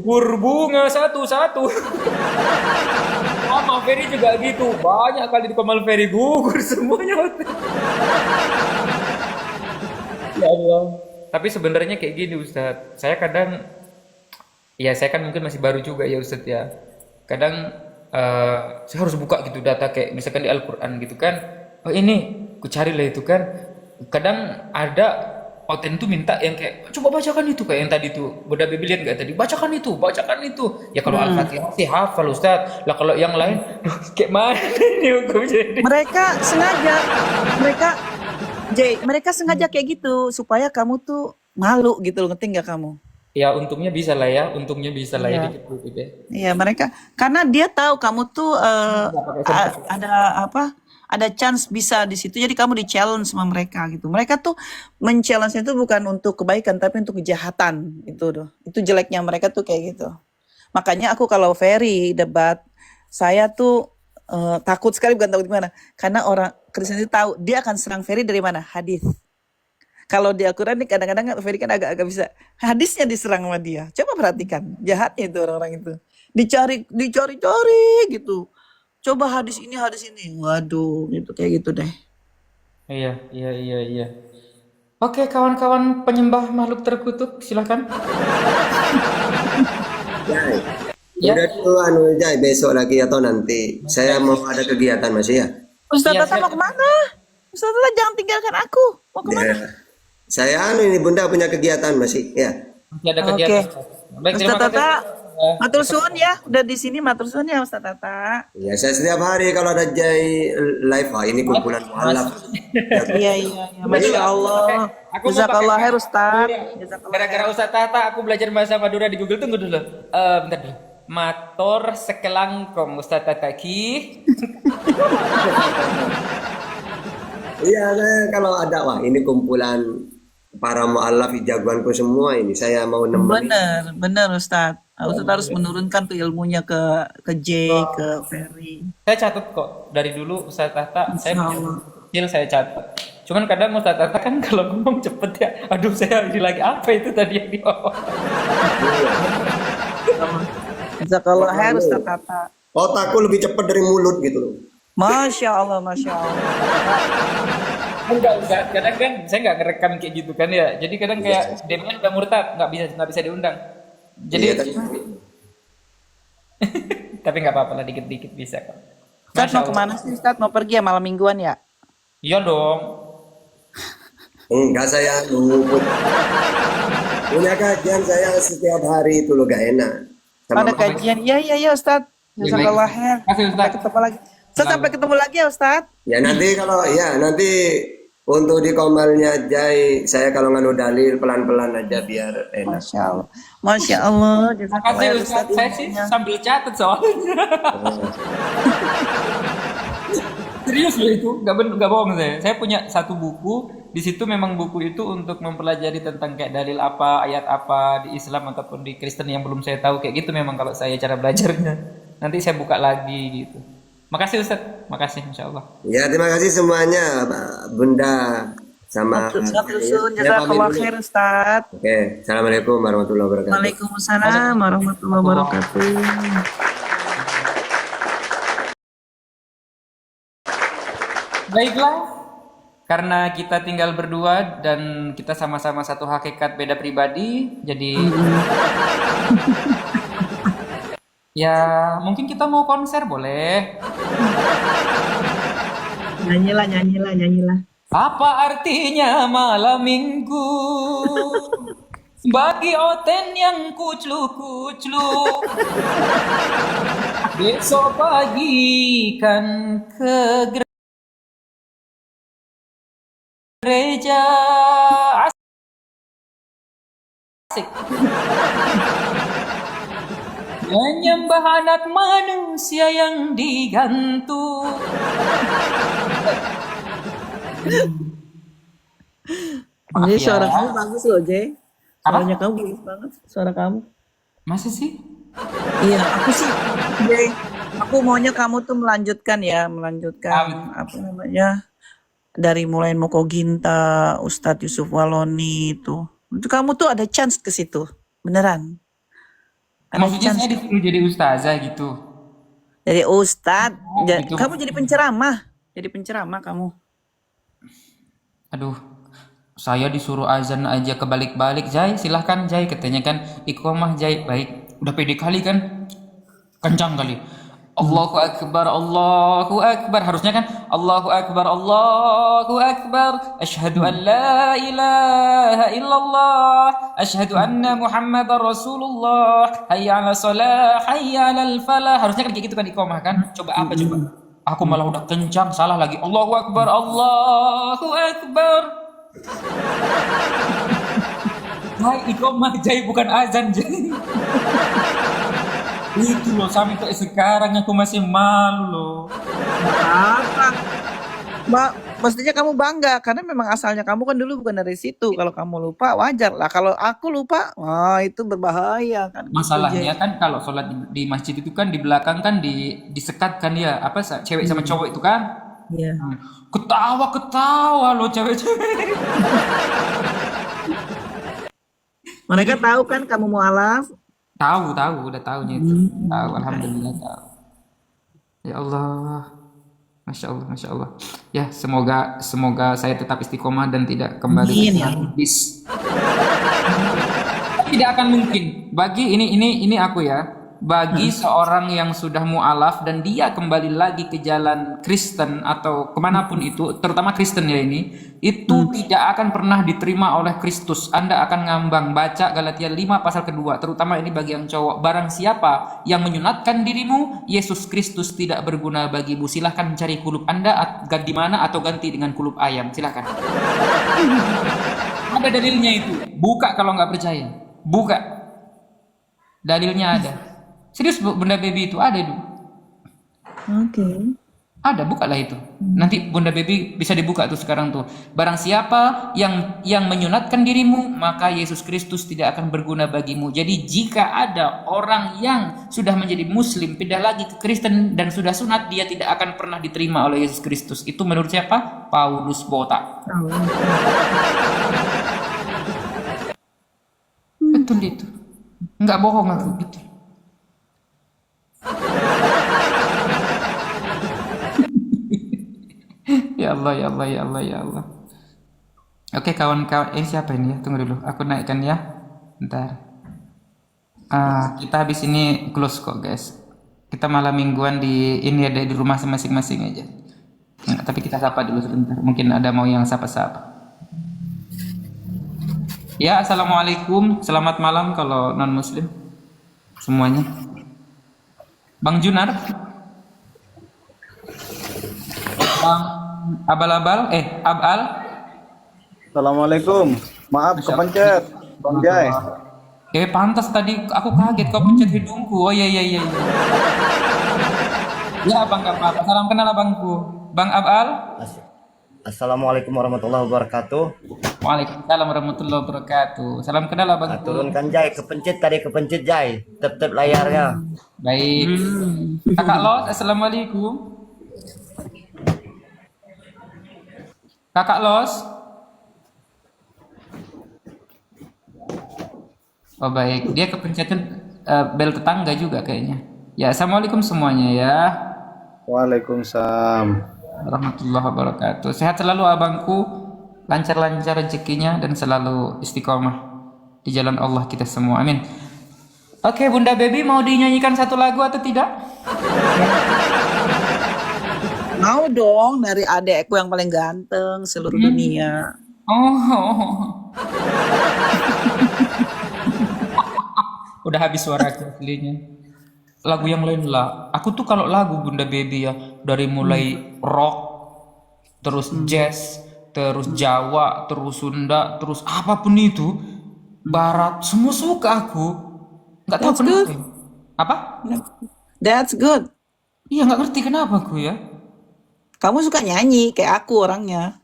berbunga satu-satu. Sama Ferry juga gitu, banyak kali di komal Ferry gugur semuanya. Ya Allah. Tapi sebenarnya kayak gini Ustadz, saya kadang, ya saya kan mungkin masih baru juga ya Ustadz ya. Kadang saya harus buka gitu data kayak misalkan di Al-Quran gitu kan. Oh ini, ku carilah itu kan. Kadang ada oten tuh minta yang kayak, coba bacakan itu kayak yang tadi tuh. Buddha Baby lihat nggak tadi? Bacakan itu. Ya kalau Al-Fatihah sih hafal Ustadz. Lah kalau yang lain, kayak mana ini hukum jadi? Mereka sengaja kayak gitu supaya kamu tuh malu gitu loh, ngerti nggak kamu? Ya untungnya bisa lah ya, Iya. dikit-dikit ya. Iya mereka karena dia tahu kamu tuh ada chance bisa di situ, jadi kamu di challenge sama mereka gitu. Mereka tuh men-challenge itu bukan untuk kebaikan tapi untuk kejahatan itu jeleknya mereka tuh kayak gitu. Makanya aku kalau Ferry debat saya tuh takut sekali, bukan takut gimana, karena orang Kristen itu tahu dia akan serang Ferry dari mana, hadis. Kalau di Al-Quran nih kadang-kadang Ferry kan agak-agak bisa hadisnya diserang sama dia. Coba perhatikan jahatnya itu orang-orang itu. Dicari-cari gitu. Coba hadis ini. Waduh, itu kayak gitu deh. Iya. Oke, kawan-kawan penyembah makhluk terkutuk, silakan. Jai, udah tuh Jai, besok lagi atau nanti. Saya mau ada kegiatan masih ya. Ustadz Iya, Tahta mau kemana? Ustadz Tahta jangan tinggalkan aku. Mau kemana? Ya. Saya ini Bunda punya kegiatan masih ya. Masih ada kegiatan. Baik, terima Ustadz Tahta, kasih. matur suwun ya. Udah di sini matur suwun ya Ustadz Tahta. Ya, saya setiap hari kalau ada Jai live, ini kumpulan mualaf. Iya. Masya Allah. Aku mau Jazakallah pakai khair Ustadz. Madura. Jazakallah Gara-gara khair. Ustadz Tahta aku belajar bahasa Madura di Google. Tunggu dulu. Bentar dulu. Mator sekelangkong Ustadz Tahta ki. Iya, saya kalau ada ini kumpulan para mualaf jagoanku semua ini saya mau nemenin. Bener Ustadz. Ustadz harus menurunkan tuh ilmunya ke J, ke Ferry. Saya catat kok dari dulu Ustadz Tahta. Saya Insya Allah. kecil saya catat. Cuman kadang Ustadz Tahta kan kalau ngomong cepet ya. Aduh saya ini lagi apa itu tadi yang diomong. Jazakallah khair Ustadz Tahta. Otakku lebih cepat dari mulut gitu loh. Masya Allah. Enggak Ustadz, kadang kan saya nggak ngerekam kayak gitu kan ya. Jadi kadang kayak Demian udah murtad, nggak bisa diundang. Jadi Iya, tadi. Tapi nggak apa-apa lah, dikit-dikit bisa kok. Ustadz Masya mau Allah. kemana sih Ustadz? Mau pergi ya malam mingguan ya? Iya dong. Enggak, saya punya kajian saya setiap hari itu loh, gak enak. Sama Ada kajian? Iya iya iya Ustadz. Ya, Jazakallah baik. khair. Makasih, Sampai Ustadz. ketemu lagi. Ustadz, sampai ketemu lagi ya Ustadz. Ya nanti untuk di komalnya Jai, saya kalau nganu dalil pelan-pelan aja biar enak. Masya Allah. Masya Allah. Jazakallah Makasih khair, Ustaz. Saya sih ilmunya. sambil catat soalnya. Serius loh itu, nggak bohong saya. Saya punya satu buku, di situ memang buku itu untuk mempelajari tentang kayak dalil apa, ayat apa di Islam ataupun di Kristen yang belum saya tahu kayak gitu memang kalau saya cara belajarnya. Nanti saya buka lagi gitu. Makasih Ustaz, makasih insya Allah. Ya terima kasih semuanya, Bunda sama Susun, Ya, pamit jazakallah dulu. khair Ustadz. Oke, assalamualaikum warahmatullahi wabarakatuh. Waalaikumsalam warahmatullahi wabarakatuh. Baiklah, karena kita tinggal berdua dan kita sama-sama satu hakikat beda pribadi, jadi ya mungkin kita mau konser boleh. Nyanyilah, nyanyilah, nyanyilah. Apa artinya malam minggu bagi Oten yang kuclu-kuclu? Besok pagi kan ke gereja, asik. Menyembah anak manusia yang digantung. Jadi Ya. suara kamu bagus loh, Jay. Apa? Suaranya kamu bagus banget, suara kamu. Masa sih? Iya, aku sih, Jay. Aku maunya kamu tuh melanjutkan apa namanya, dari mulai Moko Ginta, Ustadz Yusuf Waloni itu. Itu kamu tuh ada chance ke situ, beneran. Ada Maksudnya chance. saya disuruh jadi ustazah gitu. Jadi Ustadz, Gitu. kamu jadi penceramah kamu. Aduh, saya disuruh azan aja kebalik-balik. Jai, silahkan Jai. Katanya kan iqomah Jai. Baik, udah pede kali kan? Kencang kali. Allahu Akbar, Allahu Akbar. Harusnya kan Allahu Akbar, Allahu Akbar. Asyhadu an la ilaha illallah. Asyhadu anna Muhammadar Rasulullah. Hayya 'ala shalah, hayya 'alal falah. Harusnya kan kayak gitu kan iqomah kan? Coba apa coba? Aku malah udah kencang, salah lagi. Allahu Akbar, Allahu Akbar. Jai, iqomah Jai, bukan azan Jai. Itu loh, sampai sekarang aku masih malu loh. Apa? Mestinya kamu bangga karena memang asalnya kamu kan dulu bukan dari situ. Kalau kamu lupa wajar lah. Kalau aku lupa, wah itu berbahaya kan. Gitu, Masalahnya Jay. kan kalau sholat di masjid itu kan di belakang kan disekat kan ya, apa cewek sama cowok itu kan. Iya. Ketawa loh cewek-cewek. Mereka tahu kan kamu mualaf. Tahu, udah tahunya itu. Tahu, alhamdulillah tahu. Ya Allah. Masya Allah, Masya Allah. Ya, semoga saya tetap istiqomah dan tidak kembali Amin, ke ya. hadis. Tidak akan mungkin. Bagi ini aku ya. Bagi seorang yang sudah mu'alaf dan dia kembali lagi ke jalan Kristen atau kemanapun itu, terutama Kristen ya ini, itu tidak akan pernah diterima oleh Kristus. Anda akan ngambang. Baca Galatia 5 pasal kedua, terutama ini bagi yang cowok. Barang siapa yang menyunatkan dirimu, Yesus Kristus tidak berguna bagimu. Silahkan mencari kulup Anda di mana atau ganti dengan kulup ayam. Silahkan. Ada dalilnya itu. Buka kalau nggak percaya. Buka. Dalilnya ada. Serius Bunda Baby itu ada itu. Oke. Ada, bukalah itu. Nanti Bunda Baby bisa dibuka tuh sekarang tuh. Barang siapa yang menyunatkan dirimu, maka Yesus Kristus tidak akan berguna bagimu. Jadi jika ada orang yang sudah menjadi Muslim, pindah lagi ke Kristen dan sudah sunat, dia tidak akan pernah diterima oleh Yesus Kristus. Itu menurut siapa? Paulus Botak. Betul itu. Nggak bohong aku gitu. Ya Allah, ya Allah, ya Allah, ya Allah. Oke kawan-kawan, ini siapa ini ya? Tunggu dulu, aku naikkan ya. Bentar. Kita habis ini close kok guys. Kita malam mingguan di ini ada di rumah masing-masing aja. Tapi kita sapa dulu sebentar. Mungkin ada mau yang sapa-sapa. Ya, assalamualaikum. Selamat malam kalau non Muslim semuanya. Bang Junar, Bang Abal-abal, Abal. Assalamualaikum. Maaf kepencet, Bang Jai. Pantas tadi aku kaget kau pencet hidungku. Oh iya. Ya bang, gak apa-apa. Salam kenal abangku. Bang Abal. Assalamualaikum warahmatullahi wabarakatuh. Waalaikumsalam warahmatullahi wabarakatuh. Salam kenal abangku. Turunkan Jai, kepencet Jai. Tep layarnya. Baik. Kakak Los, assalamualaikum. Kakak Los. Oh baik, dia kepencetnya bel tetangga juga kayaknya. Ya, assalamualaikum semuanya ya. Waalaikumsalam. Warahmatullahi wabarakatuh. Sehat selalu abangku, lancar-lancar rezekinya dan selalu istiqomah di jalan Allah kita semua. Amin. Oke, Bunda Baby mau dinyanyikan satu lagu atau tidak? Mau dong, dari adekku yang paling ganteng seluruh dunia. Oh. Udah habis suara aslinya. Lagu yang lain lah. Aku tuh kalau lagu Bunda Baby ya, dari mulai rock, terus jazz, terus Jawa, terus Sunda, terus apapun itu, Barat, semua suka aku. Nggak tahu That's kenapa. good. Apa? That's good. Iya nggak ngerti kenapa aku ya. Kamu suka nyanyi kayak aku orangnya.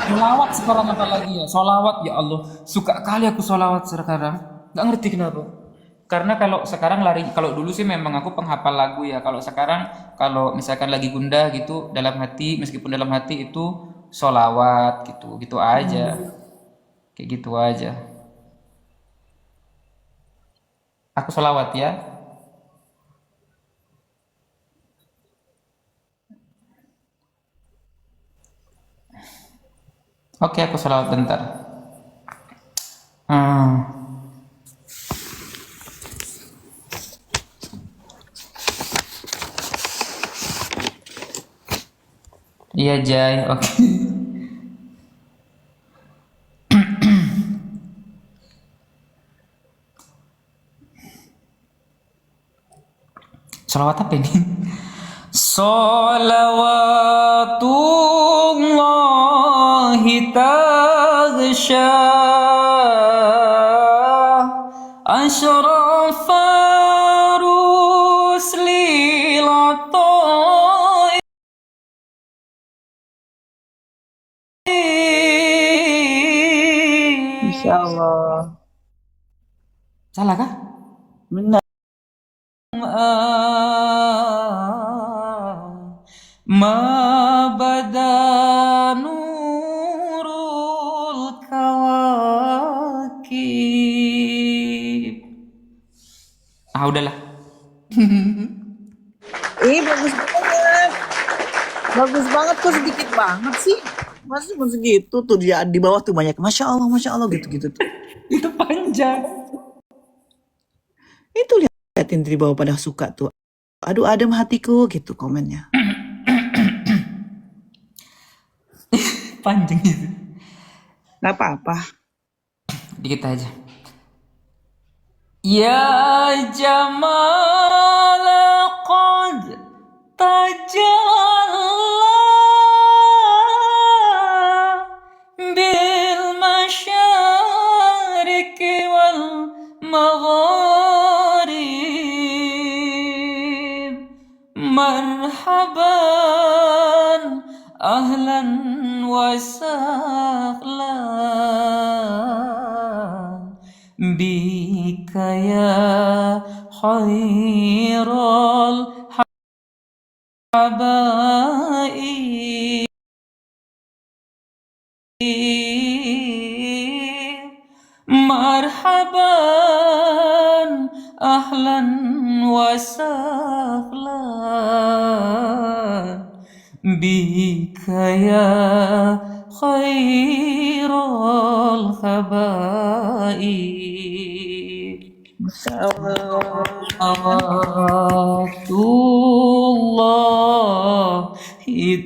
Solawat sekarang apalagi ya, solawat ya Allah. Suka kali aku solawat sekarang. Nggak ngerti kenapa. Karena kalau sekarang kalau dulu sih memang aku penghafal lagu ya. Kalau sekarang, kalau misalkan lagi gundah gitu, dalam hati, meskipun dalam hati itu solawat gitu, gitu aja. Kayak gitu aja. Aku solawat ya. Oke, aku solawat bentar. Iya Jai, oke. Solawat apa ini? Salawatullahi taghsha Ashrafa rusli latai Insyaallah. Salah kah? Benar. Ma bada nurul kawakib. Udahlah. Bagus banget. Bagus banget, kok sedikit banget sih. Masih cuma segitu tuh, dia di bawah tuh banyak Masya Allah gitu-gitu tuh. Itu panjang. Itu liatin di bawah pada suka tuh. Aduh adem hatiku gitu komennya. Panjang itu. Gak apa-apa. Dikit aja. Ya Jamal qad tajalla bil masyariq wal magharib marhaban ahlan wa sahlan bika ya khairal habaib marhaban ahlan wa sahlan bika ya khairal habaib. Allah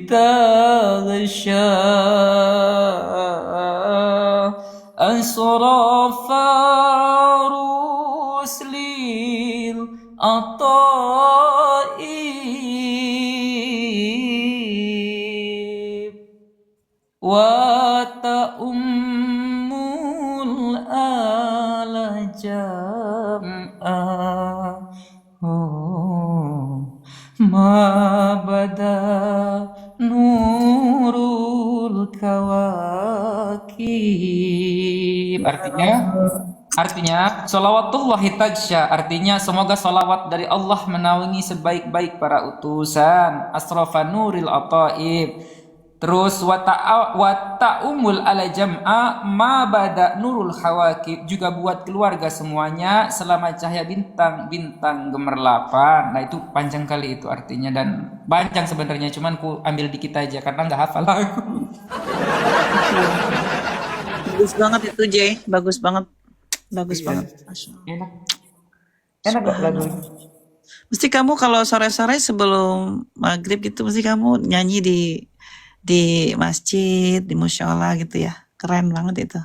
taghsha asrafa ruslil ataib wa ta'ummul ala jam'a ma bada nurul kawakib. Artinya sholawatullahi tagsya, artinya semoga sholawat dari Allah menaungi sebaik-baik para utusan. Asrafa nuril ataib. Terus wa ta'umul ala jam'a ma bada nurul khawakib, juga buat keluarga semuanya selama cahaya bintang-bintang gemerlapan. Nah itu panjang kali itu artinya, dan panjang sebenarnya, cuman ku ambil dikit aja karena nggak hafal aku. Bagus banget itu, Jay. Bagus banget. Bagus banget. Masya Allah. Enak gak lagu? Mesti kamu kalau sore-sore sebelum maghrib gitu, mesti kamu nyanyi di masjid, di musyola gitu ya. Keren banget itu.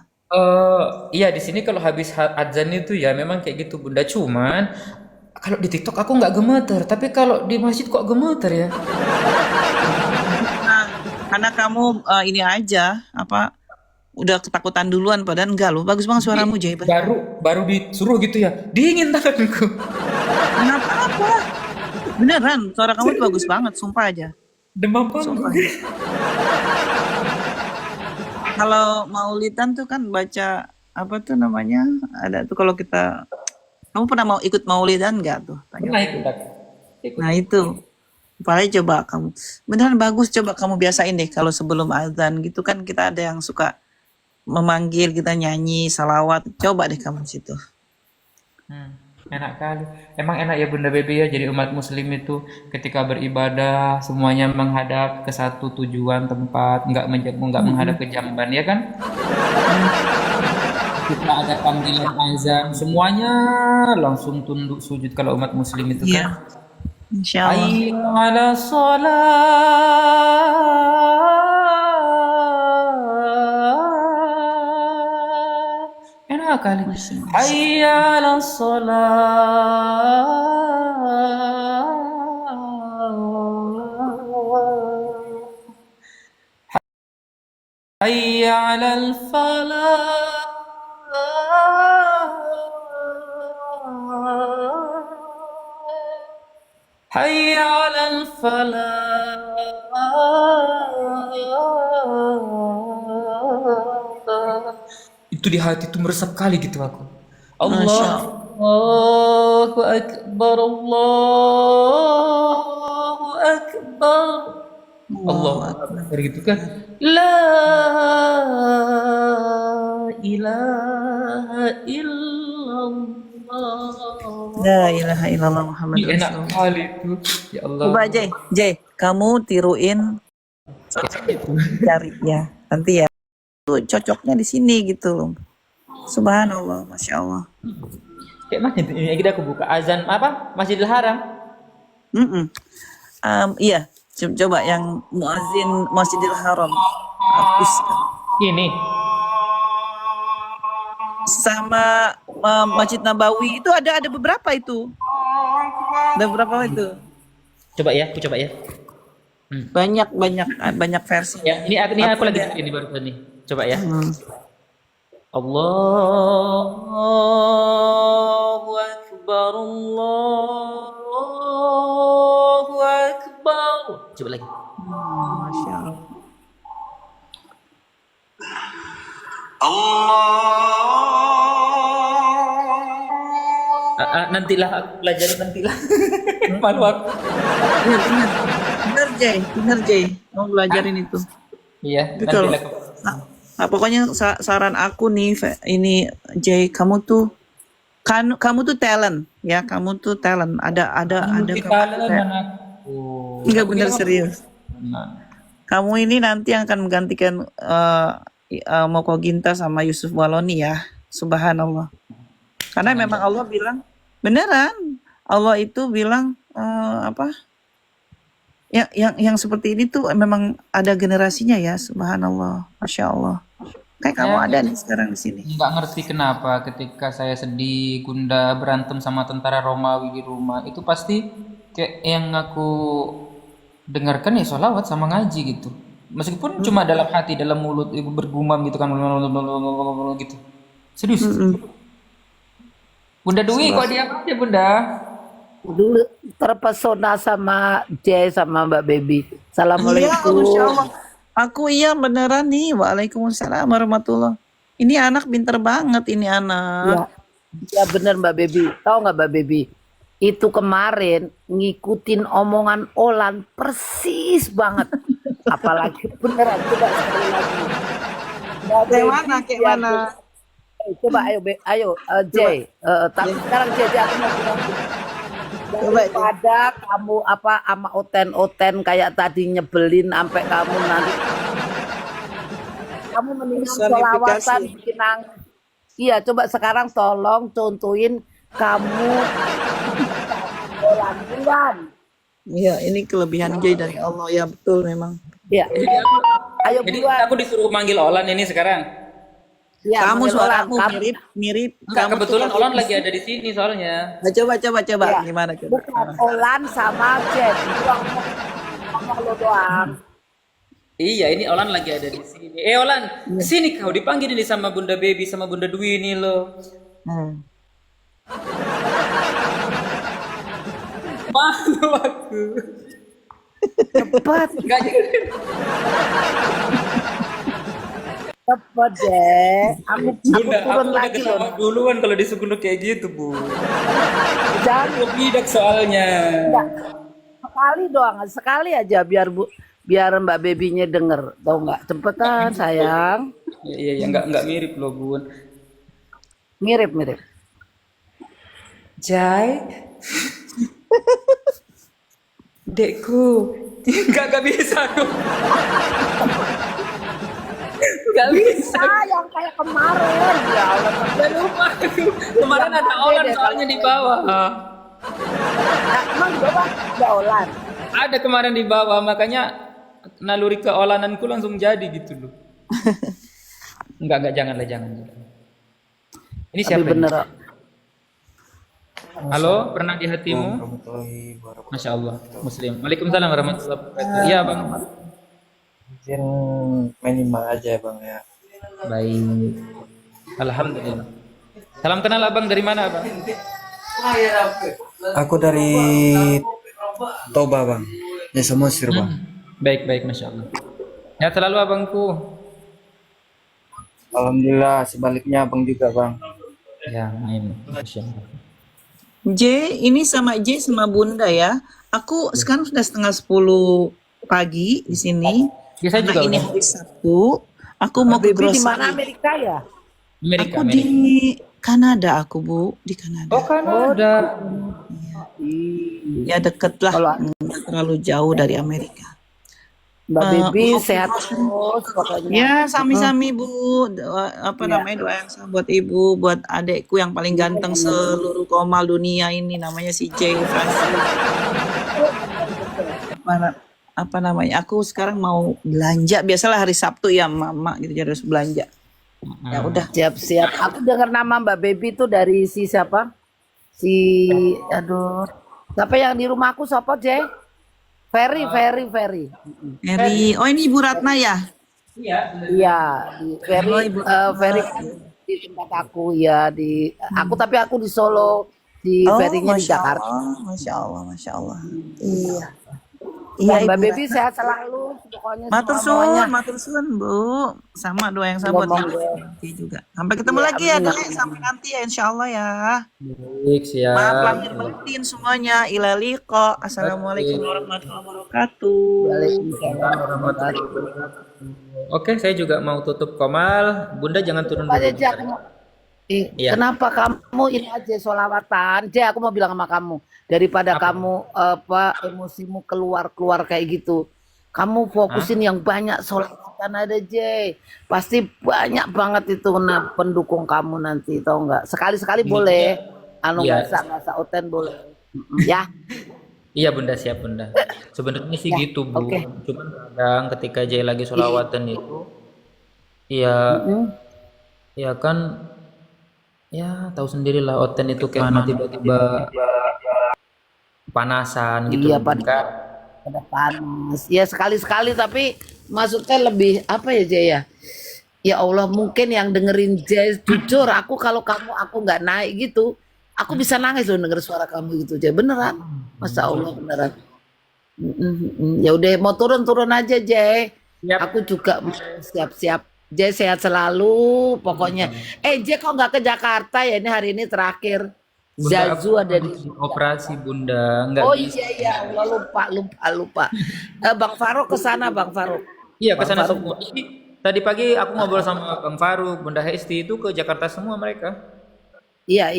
Iya di sini kalau habis adzan itu ya memang kayak gitu Bunda. Cuman kalau di TikTok aku nggak gemeter, tapi kalau di masjid kok gemeter ya? Nah, karena kamu ini aja apa udah ketakutan duluan, padahal enggak loh. Bagus banget suaramu, Jay. Baru disuruh gitu ya, dingin tanganku. Kenapa apa? Beneran, suara kamu tuh bagus banget, sumpah aja. Demam panggung. Sumpah. Kalau maulidan tuh kan baca apa tuh namanya? Ada tuh kalau kita, kamu pernah mau ikut maulidan nggak tuh? Tanya. Pernah ikut aku. Nah itu, paling coba kamu. Beneran bagus, coba kamu biasain deh. Kalau sebelum azan gitu kan kita ada yang suka memanggil kita nyanyi salawat. Coba deh kamu situ. Enak kali. Emang enak ya Bunda Baby ya, jadi umat muslim itu ketika beribadah semuanya menghadap ke satu tujuan tempat, nggak menghadap ke jamban ya kan? Kita ada panggilan azan, semuanya langsung tunduk sujud kalau umat muslim itu Iya, kan. insya Allah. Hayya 'ala shalah. Enak kali. Hayya 'ala shalah. Hayya 'alal falah. Hayya 'alal falah. Itu di hati itu meresap kali gitu aku. Masya Allahu akbar, Allahu akbar. Allahu akbar gitu kan. La ilaha illallah. La ilaha illallah Muhammad Ih, enak Rasulullah. kali itu. Ya Allah. Coba Jay, kamu tiruin cari ya, nanti ya. Tuh cocoknya di sini gitu. Subhanallah, masya Allah. Kayak mana itu? Ini kita aku buka azan apa? Masjidil Haram. Iya, coba yang muazin Masjidil Haram hapuskan. Ini. Sama Masjid Nabawi itu ada beberapa itu. Ada beberapa itu. Coba ya, aku coba ya. Banyak versi. Ya, ini aku lagi ini baru nih. Coba ya. Allahu akbar, Allahu akbar. Coba lagi. Masya Allah. Nantilah aku pelajari nantilah. Malu aku. Bener Jay, mau belajarin itu. Iya, Betul. nantilah aku. Nah, pokoknya saran aku nih, ini Jay, kamu tuh talent ya, kamu tuh talent. Ada Multi-talent kamu. anakku. Enggak Aku bener kira serius. Nah, Kamu ini nanti akan menggantikan Moko Ginta sama Yusuf Waloni ya. Subhanallah. Karena memang Allah bilang Beneran. Allah itu bilang apa? Yang seperti ini tuh memang ada generasinya ya, subhanallah, masya Allah. Kayak kamu Saya ada nih sekarang di sini. nggak ngerti kenapa ketika saya sedih, Gunda berantem sama tentara Romawi di rumah, itu pasti kayak yang aku dengarkan ya sholawat sama ngaji gitu. Meskipun cuma dalam hati, dalam mulut ibu bergumam gitu kan, gitu. Serius. Bunda Dwi, kok diam aja Bunda? Dulu terpesona sama Jay sama Mbak Baby. Iya, masya Assalamualaikum. Allah. Aku iya beneran nih. Waalaikumsalam warahmatullah. Ini anak pinter banget ini Ya, anak. ya bener Mbak Baby. Tahu nggak Mbak Baby? Itu kemarin ngikutin omongan Olan persis banget. Apalagi beneran coba sekali lagi. Mbak Kayak Baby mana? Kayak yang mana? coba ayo Jay. Tapi sekarang Jay aku mau bilang Coba Jay. daripada kamu apa ama oten-oten kayak tadi nyebelin sampai kamu nanti kamu mendingan sholawatan Personifikasi. bikin nangis. Iya, coba sekarang tolong contohin kamu bulan-bulan. Iya, ini kelebihan Jay dari Allah ya, betul memang. Iya, ayo Jadi buruan. aku disuruh manggil Olan ini sekarang. Iya, Kamu manggil suaramu orang. mirip. Enggak, Kamu tuh kebetulan kalau Olan lagi ada di sini soalnya. Nah, coba Iya. gimana coba? Bukan Olan sama Jen. Ngomong lo doang. Iya, ini Olan lagi ada di sini. Olan, sini kau dipanggil ini sama Bunda Baby sama Bunda Dwi ini loh. Hmm. Malu aku. Cepet, Enggak jadi. cepet deh. Aku Bunda, turun aku udah lagi ketawa loh. duluan kalau disuguh kayak gitu, Bu. Jangan Aku bidak soalnya. enggak. Sekali doang, sekali aja biar Mbak Babynya denger. Tahu nggak? Cepetan sayang. Iya, enggak mirip loh, Bun. Mirip. Jai. Dekku. Enggak bisa aku. Enggak bisa. Yang kayak kemarin. Ya Allah. Udah lupa aku. Kemarin ada Olan soalnya di bawah. Nah, emang di bawah ada Olan. Ada kemarin di bawah, makanya naluri keolananku langsung jadi gitu loh. Enggak, jangan. Ini Tapi siapa ini? bener. Halo, pernah di hatimu? Masya Allah, Muslim. Waalaikumsalam warahmatullahi wabarakatuh. Iya bang. Izin main 5 aja bang ya. Baik. Alhamdulillah. Salam kenal abang dari mana abang? Aku dari Toba bang. Ya Samosir bang. Baik, Masya Allah. Ya selalu abangku. Alhamdulillah sebaliknya abang juga bang. Ya, amin. Masya Allah. J, ini sama J sama Bunda ya. Aku sekarang sudah setengah 10 pagi di sini. Ya, saya Karena juga ini udah. hari Sabtu. Aku mau ke Baby di mana grocery. Amerika ya? Amerika, Aku di Kanada aku Bu, di Kanada. Oh Kanada. Ya deket lah, Kalau nggak terlalu jauh dari Amerika. Mbak Baby mau sehat grocery. terus pokoknya. Ya, sami-sami Bu. Apa Iya. namanya, doa yang sama buat Ibu, buat adekku yang paling ganteng seluruh komal dunia ini, namanya si J Francis. Apa namanya? Aku sekarang mau belanja. Biasalah hari Sabtu ya, Mama gitu jadi harus belanja. Ya udah. Siap-siap. Aku dengar nama Mbak Baby tuh dari si siapa? Aduh. Siapa yang di rumahku siapa, Jay? Ferry. Ferry. Oh, ini Ibu Ratna ya? Iya, di Ferry, Oh, Ibu Ferry di tempat aku ya tapi aku di Solo, di Oh, Ferry-nya di Masya Jakarta. Allah, Masya Allah. Iya. Iya, Iya, Mbak Ibu Baby Ratna. sehat selalu pokoknya Matur semuanya. suwun Bu. Sama doa yang sama buat Monggo. nanti juga. Sampai ketemu Iya, lagi ya, amin, Dek. Sampai nanti ya, insya Allah ya. Baik, siap. Maaf lahir batin semuanya. Ila liqa. Assalamualaikum warahmatullahi wabarakatuh. Waalaikumsalam warahmatullahi wabarakatuh. Oke, saya juga mau tutup Komal. Bunda jangan turun Pak dulu. Jay, aku mau- Iya. Kenapa kamu ini aja sholawatan? Jay, aku mau bilang sama kamu, daripada kamu emosimu keluar kayak gitu, kamu fokusin yang banyak sholawatan ada Jay. Pasti banyak banget itu pendukung kamu nanti, tau nggak? Sekali-sekali boleh. anu Iya, ngasa oten boleh. Ya. iya Bunda, siap Bunda. Sebenarnya sih Ya, gitu Bu. oke. Cuman kadang ketika Jay lagi sholawatan itu, ya, Mm-mm. ya kan, ya tahu sendirilah Oten itu kayak mana tiba-tiba panasan gitu Iya loh pada Bunda. panas. Ya sekali-sekali tapi maksudnya lebih apa ya Jay ya? Ya Allah mungkin yang dengerin Jay jujur aku kalau kamu aku nggak naik gitu, aku bisa nangis loh denger suara kamu gitu Jay beneran. Masya Allah beneran. Ya udah mau turun aja Jay. Siap. Aku juga mau siap-siap. Jay sehat selalu pokoknya. Jay kok nggak ke Jakarta ya ini hari ini terakhir. Bunda, Zazu aku ada di habis operasi Bunda, nggak Oh bisa. iya Allah lupa. Bang Faruk ke sana Bang Faruk. Iya ke Bang sana Faruk. semua. Ini tadi pagi aku ngobrol sama Bang Faruk, Bunda Hesti itu ke Jakarta semua mereka. Iya.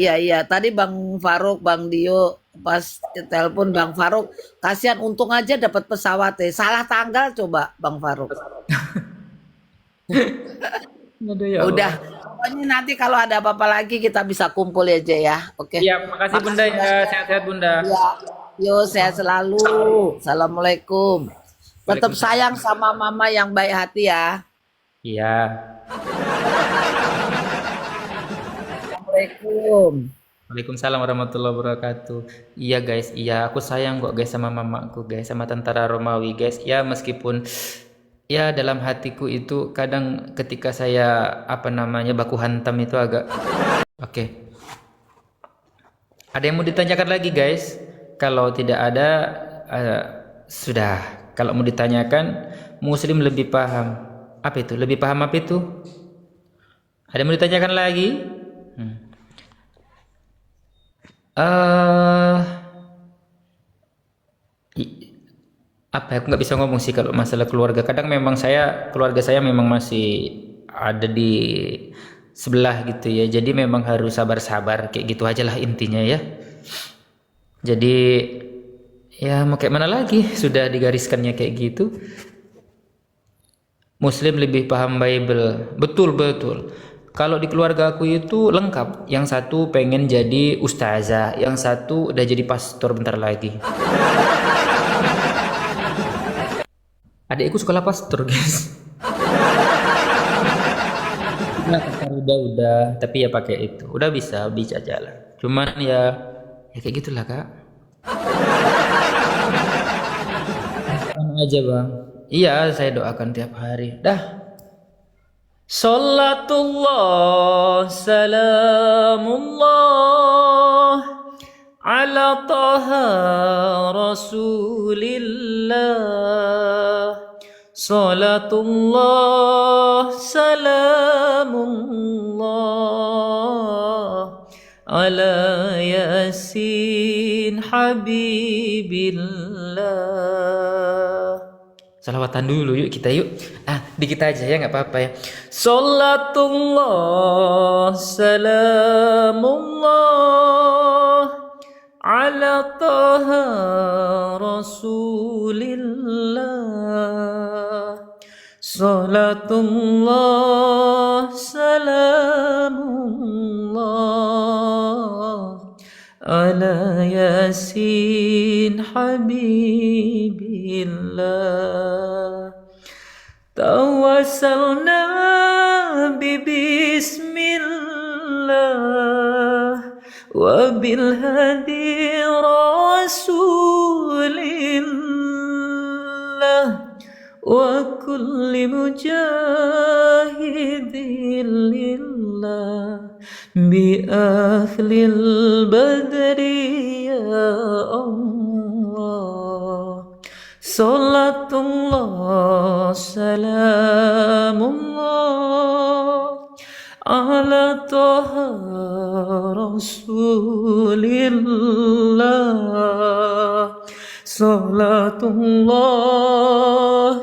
Tadi Bang Faruk, Bang Dio pas telepon Bang Faruk, kasihan untung aja dapat pesawat Salah tanggal coba Bang Faruk. Aduh ya Allah. Udah. Pokoknya nanti kalau ada apa-apa lagi kita bisa kumpul aja ya. Oke. Iya, makasih Bunda ya, sehat-sehat Bunda. Ya. Yo sehat selalu. Assalamualaikum. Tetap sayang sama mama yang baik hati ya. Iya. Assalamualaikum. Waalaikumsalam warahmatullahi wabarakatuh. Iya guys, iya aku sayang kok guys sama mamaku guys, sama tentara Romawi guys. Ya meskipun ya dalam hatiku itu kadang ketika saya baku hantam itu agak oke. Ada yang mau ditanyakan lagi guys? Kalau tidak ada sudah. Kalau mau ditanyakan, Muslim lebih paham. Apa itu? Lebih paham apa itu? Ada yang mau ditanyakan lagi? Apa ya, aku nggak bisa ngomong sih kalau masalah keluarga. Kadang memang keluarga saya memang masih ada di sebelah gitu ya. Jadi memang harus sabar-sabar kayak gitu aja lah intinya ya. Jadi ya mau kayak mana lagi, sudah digariskannya kayak gitu. Muslim lebih paham Bible. Betul. Kalau di keluarga aku itu lengkap. Yang satu pengen jadi ustazah, yang satu udah jadi pastor bentar lagi. Adikku sekolah pastor guys. Udah, tapi ya pakai itu. Udah bisa jalan. Cuman ya kayak gitulah kak. Doakan aja bang. Iya saya doakan tiap hari. Dah. Salatullah salamullah ala taha rasulillah. Salatullah salamullah ala yasin habibillah. Salawatan dulu yuk kita yuk. Dikit aja ya nggak apa-apa ya. Salatullah salamullah ala taha rasulillah. Salatullah salamullah ala yasin habibillah. Tawassalna bismillah wa bil hadi rasulillah wa kulli mujahidin lillah bi ahlil badri ya Allah. Salatullah salamullah ala taha rasulillah. Salatullah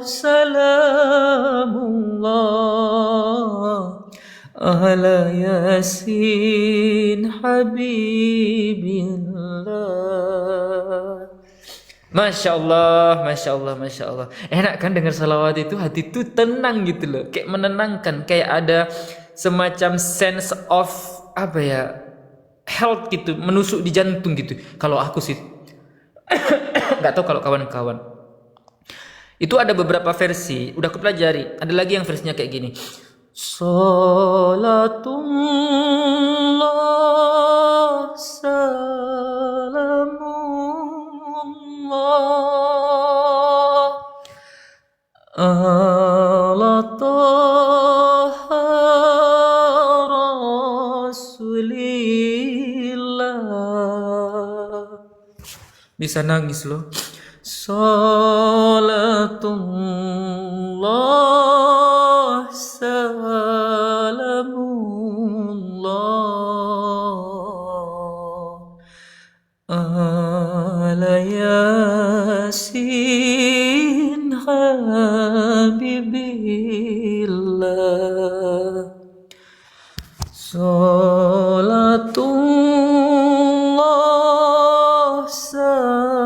salamullah ala yasin habibillah. Masya Allah. Enak kan dengar salawat itu, hati tuh tenang gitu loh, kayak menenangkan, kayak ada semacam sense of apa ya, health gitu, menusuk di jantung gitu. Kalau aku sih nggak tahu kalau kawan-kawan. Itu ada beberapa versi, udah aku pelajari. Ada lagi yang versinya kayak gini. Salatullah salamullah ala taha rasulillah. Bisa nangis loh. Salatullah salamullah ala yasin habibillah. Salatullah salamullah.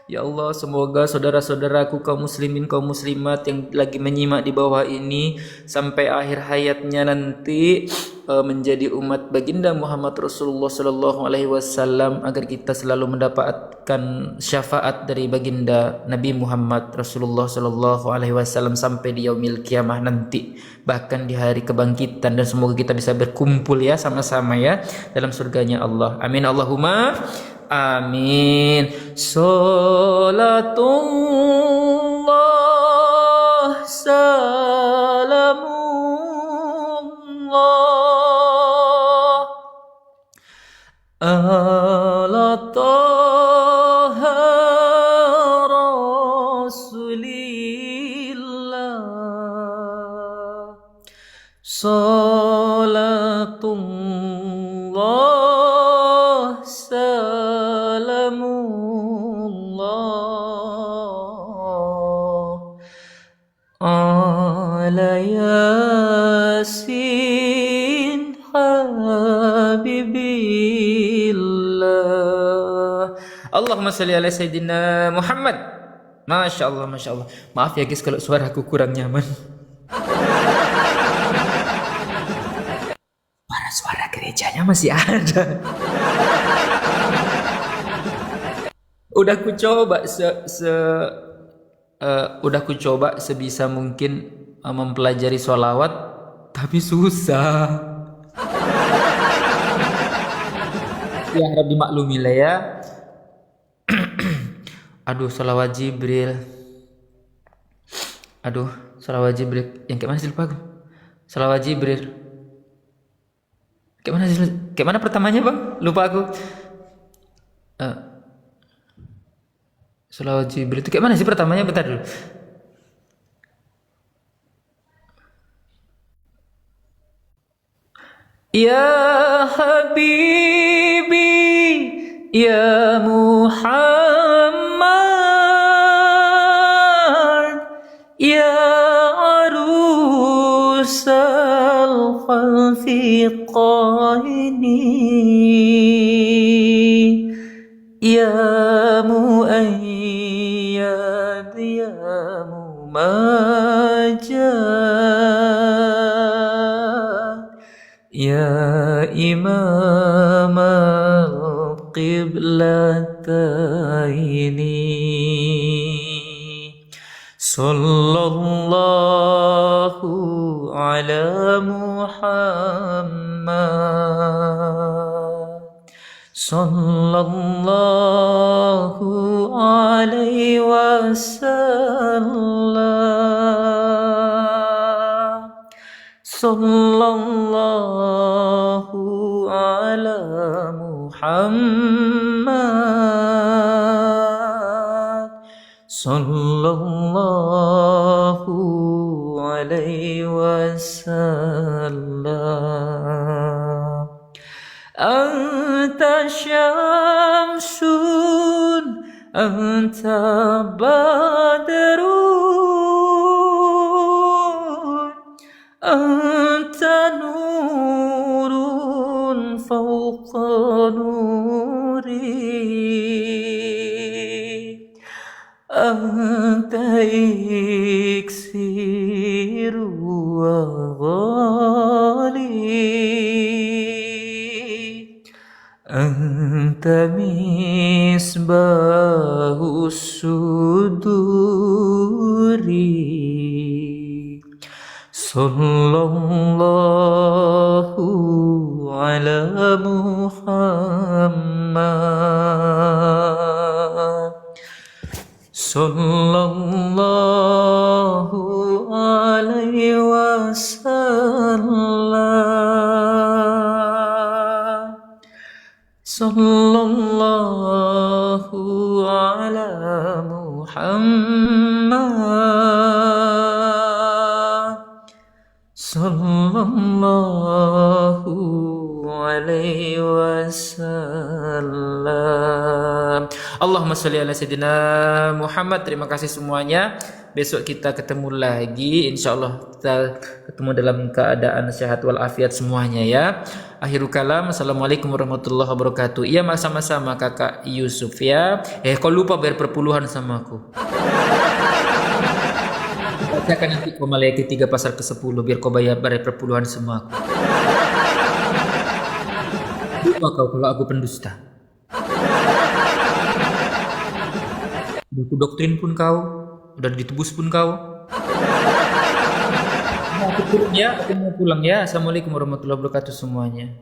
Ya Allah, semoga saudara-saudaraku kaum muslimin kaum muslimat yang lagi menyimak di bawah ini sampai akhir hayatnya nanti menjadi umat baginda Muhammad Rasulullah sallallahu alaihi wasallam, agar kita selalu mendapatkan syafaat dari baginda Nabi Muhammad Rasulullah sallallahu alaihi wasallam sampai di yaumil kiamah nanti, bahkan di hari kebangkitan, dan semoga kita bisa berkumpul ya sama-sama ya dalam surganya Allah. Amin Allahumma amin. Salatullah salamullah ala taha rasulillah. Salatullah salamullah ala yasin habibillah. Allahumma salli ala sayyidina Muhammad. Masya Allah, Masya Allah. Maaf ya guys kalau suaraku kurang nyaman. Suara gerejanya masih ada. Udah ku coba udah ku coba sebisa mungkin mempelajari sholawat, tapi susah. Ya harap dimaklumi lah ya. Aduh, sholawat Jibril. Aduh, sholawat Jibril. Yang kayak mana sih, lupa aku. Sholawat Jibril. Kayak mana pertamanya bang? Lupa aku. Sholawat Jibril itu kayak mana sih pertamanya? Bentar dulu. Ya Habibi, Ya Muhammad, Ya Arusal Khalfiqaini, Ya Mu'ayyad, Ya Mumajjad, Ya Imam al-Qiblataini, Sallallahu ala Muhammad, Sallallahu alaihi wasallam, Sallallahu ala Muhammad, Sallallahu alaihi wasallam. Anta syamsun, anta badrun, anta nurun fawqa nuri, anta iksiru wa Sallallahu ala Muhammad. Sallallahu alaihi wasallam. Sallallahu ala Muhammad. Sallallahu alaihi wasallam. Allahumma sholli ala sayyidina Muhammad. Terima kasih semuanya. Besok kita ketemu lagi. Insyaallah kita ketemu dalam keadaan sehat walafiat semuanya ya. Akhirul kalam. Assalamualaikum warahmatullahi wabarakatuh. Iya, sama-sama Kakak Yusuf ya. Kau lupa bayar perpuluhan sama aku. Bacakan nanti Komalaiki 3 pasal ke-10 biar kau bayar perpuluhan sama aku. Lupa kau kalau aku pendusta. Udah aku doktrin pun kau, udah ditebus pun kau. Aku turun ya, aku mau pulang ya. Assalamualaikum warahmatullahi wabarakatuh semuanya.